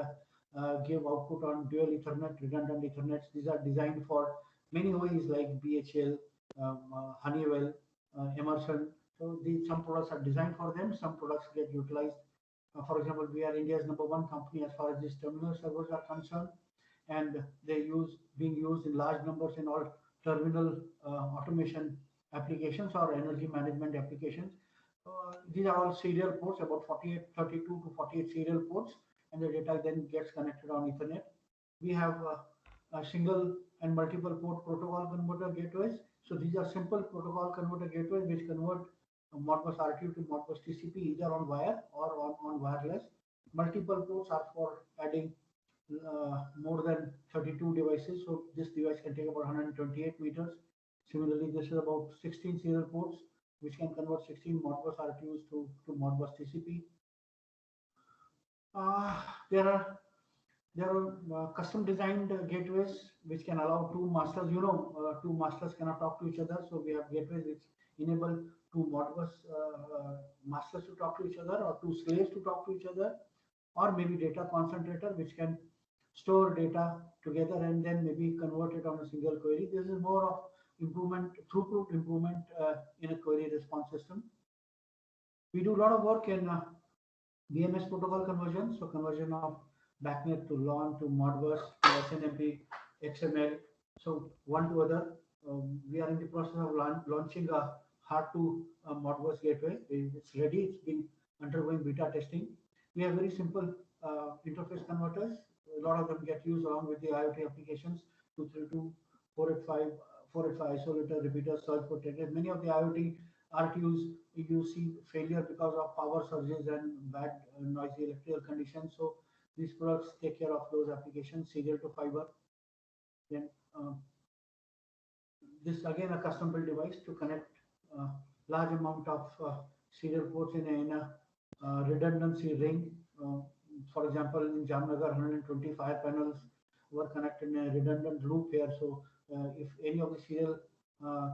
give output on dual Ethernet, redundant Ethernets. These are designed for many OEs like BHL, Honeywell, Emerson. So some products are designed for them. Some products get utilized. For example, we are India's #1 company as far as these terminal servers are concerned, and they being used in large numbers in all terminal automation applications or energy management applications. These are all serial ports, about 32 to 48 serial ports, and the data then gets connected on Ethernet. We have a single and multiple port protocol converter gateways. So these are simple protocol converter gateways which convert Modbus RTU to Modbus TCP either on wire or on wireless. Multiple ports are for adding more than 32 devices. So this device can take about 128 meters. Similarly, this is about 16 serial ports which can convert 16 Modbus RTUs to Modbus TCP. There are custom designed gateways which can allow two masters. Two masters cannot talk to each other, so we have gateways which enable two Modbus masters to talk to each other, or two slaves to talk to each other, or maybe data concentrator which can store data together and then maybe convert it on a single query. This is more of throughput improvement in a query response system. We do a lot of work in BMS protocol conversion, so conversion of BACnet to LAN to Modbus to SNMP, XML, so one to other. We are in the process of launching a hard-to Modbus gateway. It's ready. It's been undergoing beta testing. We have very simple interface converters. A lot of them get used along with the IoT applications, 232, 485, 485 isolator, repeater, surge protected. Many of the IoT RTUs, you see failure because of power surges and bad noisy electrical conditions. So these products take care of those applications, serial to fiber. Then this again a custom built device to connect large amount of serial ports in a redundancy ring. For example, in Jamnagar, 120 fire panels were connected in a redundant loop here. So if any of the serial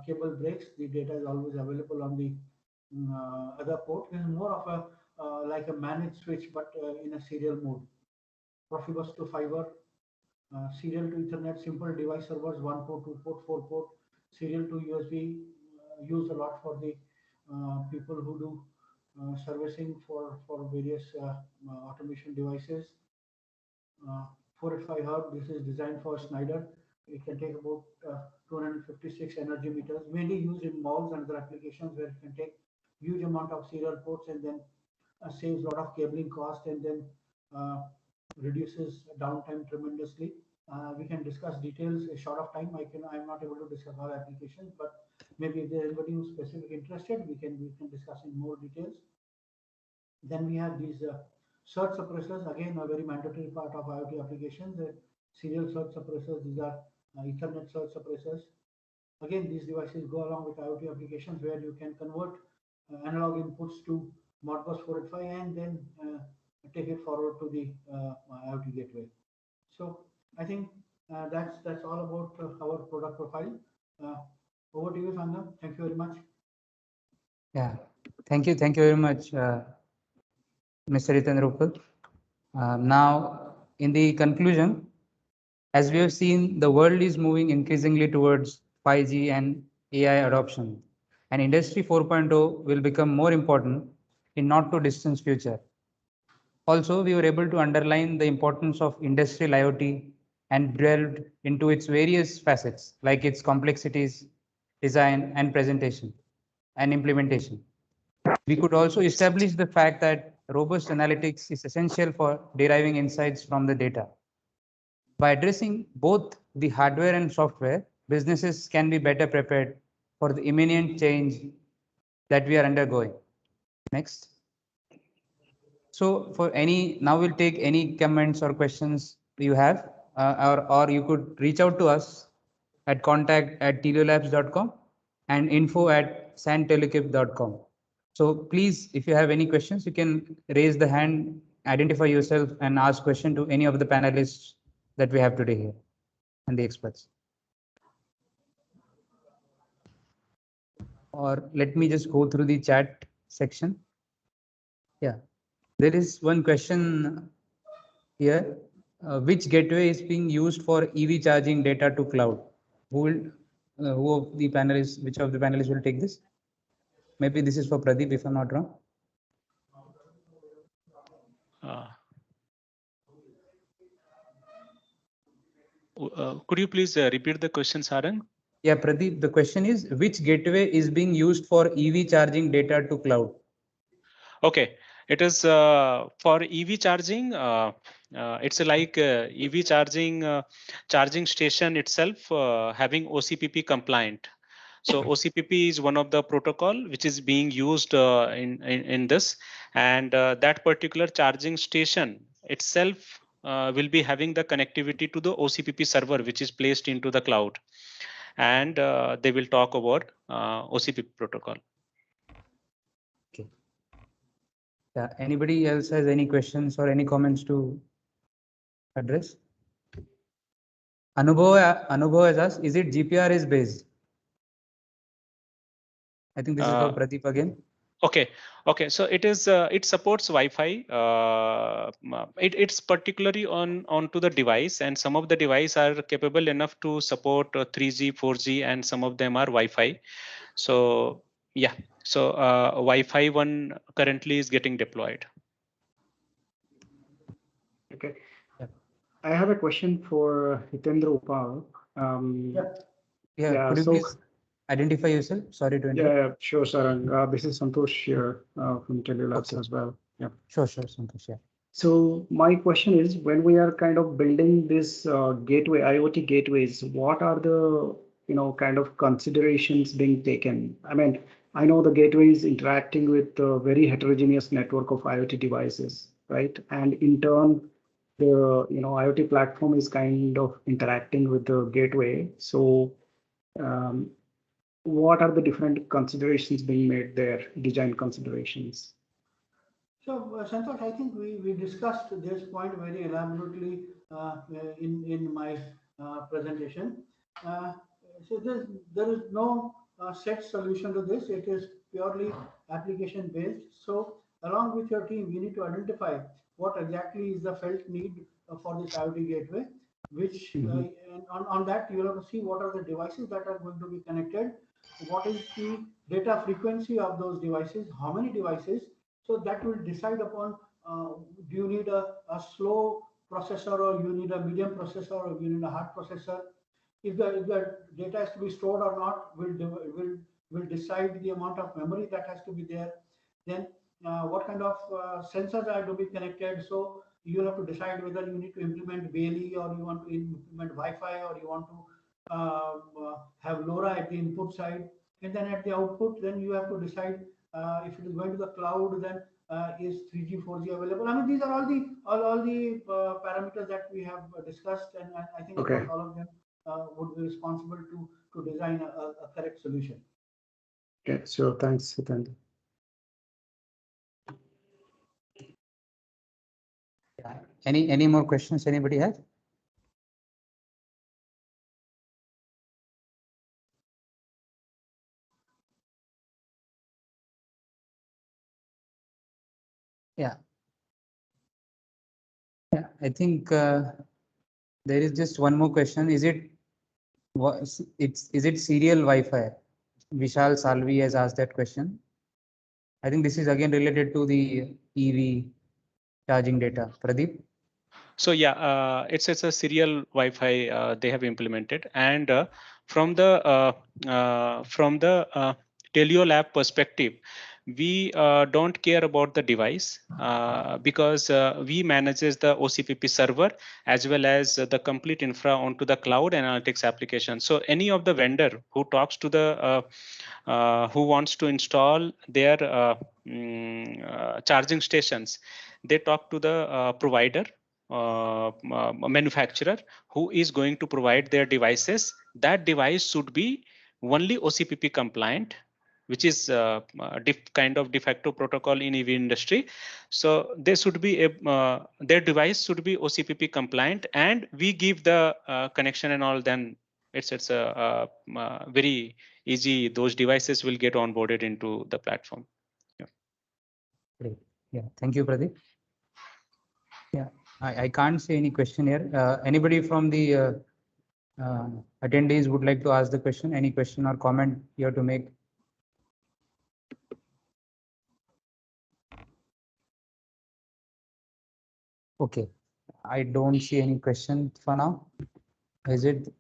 cable breaks, the data is always available on the other port. It is more of a like a managed switch, but in a serial mode. Profibus to fiber, serial to Ethernet, simple device servers, 1 port, 2 port, 4 port, serial to USB, used a lot for the people who do servicing for various automation devices. 485 hub, this is designed for Schneider. It can take about 256 energy meters, mainly used in malls and other applications where it can take huge amount of serial ports and then saves a lot of cabling cost and then uh, reduces downtime tremendously. We can discuss details a short of time. I'm not able to discuss all applications, but maybe if there's anybody who's specific interested, we can discuss in more details. Then we have these surge suppressors, again a very mandatory part of IoT applications. Serial surge suppressors, these are Ethernet surge suppressors. Again, these devices go along with IoT applications where you can convert analog inputs to Modbus 485 and then take it forward to the IoT gateway. So I think that's all about our product profile. Over to you, Sangam. Thank you very much. Yeah, thank you very much, Mr. Ethan Rupal. Now, in the conclusion, as we have seen, the world is moving increasingly towards 5G and AI adoption, and Industry 4.0 will become more important in not too distant future. Also, we were able to underline the importance of industrial IoT and delved into its various facets, like its complexities, design, and presentation and implementation. We could also establish the fact that robust analytics is essential for deriving insights from the data. By addressing both the hardware and software, businesses can be better prepared for the imminent change that we are undergoing. Next. So for any, now we'll take any comments or questions you have, or you could reach out to us at contact@teliolabs.com and info@santelecip.com. So please, if you have any questions, you can raise the hand, identify yourself and ask question to any of the panelists that we have today here and the experts. Or let me just go through the chat section. Yeah, there is one question here. Which gateway is being used for EV charging data to cloud? Who of the panelists, which of the panelists will take this? Maybe this is for Pradeep, if I'm not wrong. Could you please repeat the question, Sarang? Yeah, Pradeep, the question is, which gateway is being used for EV charging data to cloud? Okay, it is for EV charging. It's like EV charging station itself having OCPP compliant. So OCPP is one of the protocol which is being used in this, and that particular charging station itself will be having the connectivity to the OCPP server, which is placed into the cloud, and they will talk about OCPP protocol. Okay. Yeah. Anybody else has any questions or any comments to address? Anubhav has asked, is it GPR is based? I think this is for Pradeep again. Okay. So it is. It supports Wi-Fi. It's particularly onto the device, and some of the device are capable enough to support 3G, 4G, and some of them are Wi-Fi. So yeah. So Wi-Fi one currently is getting deployed. Okay. I have a question for Hitendra Upal. Could you please identify yourself? Sorry to interrupt. Yeah, sure, Sarang. This is Santosh here from Teliolabs as well. Yeah. Sure, Santosh. Yeah. So my question is, when we are kind of building this gateway, IoT gateways, what are the kind of considerations being taken? I mean, I know the gateway is interacting with a very heterogeneous network of IoT devices, right? And in turn, the IoT platform is kind of interacting with the gateway. So what are the different considerations being made there, design considerations? So, Santosh, I think we discussed this point very elaborately in my presentation. So there is no set solution to this. It is purely application based. So along with your team, you need to identify what exactly is the felt need for this IoT gateway, which and on that you will have to see what are the devices that are going to be connected, what is the data frequency of those devices, how many devices. So that will decide upon do you need a slow processor, or you need a medium processor, or you need a hard processor. If the data has to be stored or not will decide the amount of memory that has to be there. Then what kind of sensors are to be connected. So you will have to decide whether you need to implement Bailey, or you want to implement Wi-Fi, or you want to have LoRa at the input side. And then at the output, then you have to decide if it is going to the cloud, then is 3G, 4G available. I mean, these are all the parameters that we have discussed, and I think Okay. all of them would be responsible to design a correct solution. Okay, so thanks, Hitendra. Any more questions anybody has? Yeah. Yeah, I think there is just one more question. Is it serial Wi-Fi? Vishal Salvi has asked that question. I think this is again related to the EV charging data. Pradeep? So yeah, it's a serial Wi-Fi they have implemented, and from the Telio lab perspective, we don't care about the device because we manages the OCPP server as well as the complete infra onto the cloud analytics application. So any of the vendor who talks to the who wants to install their charging stations, they talk to the provider, manufacturer who is going to provide their devices. That device should be only OCPP compliant, which is kind of de facto protocol in EV industry. So they should be their device should be OCPP compliant, and we give the connection and all. Then it's a very easy. Those devices will get onboarded into the platform. Yeah. Great. Yeah. Thank you, Pradeep. Yeah. I can't see any question here. Anybody from the attendees would like to ask the question? Any question or comment you have to make? Okay. I don't see any question for now. Is it?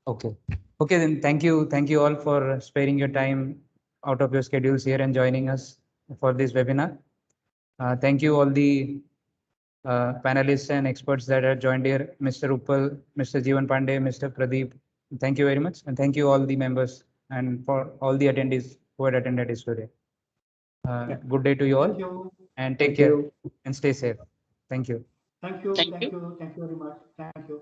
Okay. Okay, then thank you all for sparing your time out of your schedules here and joining us for this webinar. Thank you all the panelists and experts that are joined here, Mr. Uppal, Mr. Jeevan Pandey, Mr. Pradeep. Thank you very much, and thank you all the members and for all the attendees who had attended this today. Good day to you all. Thank you. And take care and stay safe. Thank you. Thank you. Thank Thank you. you. Thank you very much. Thank you.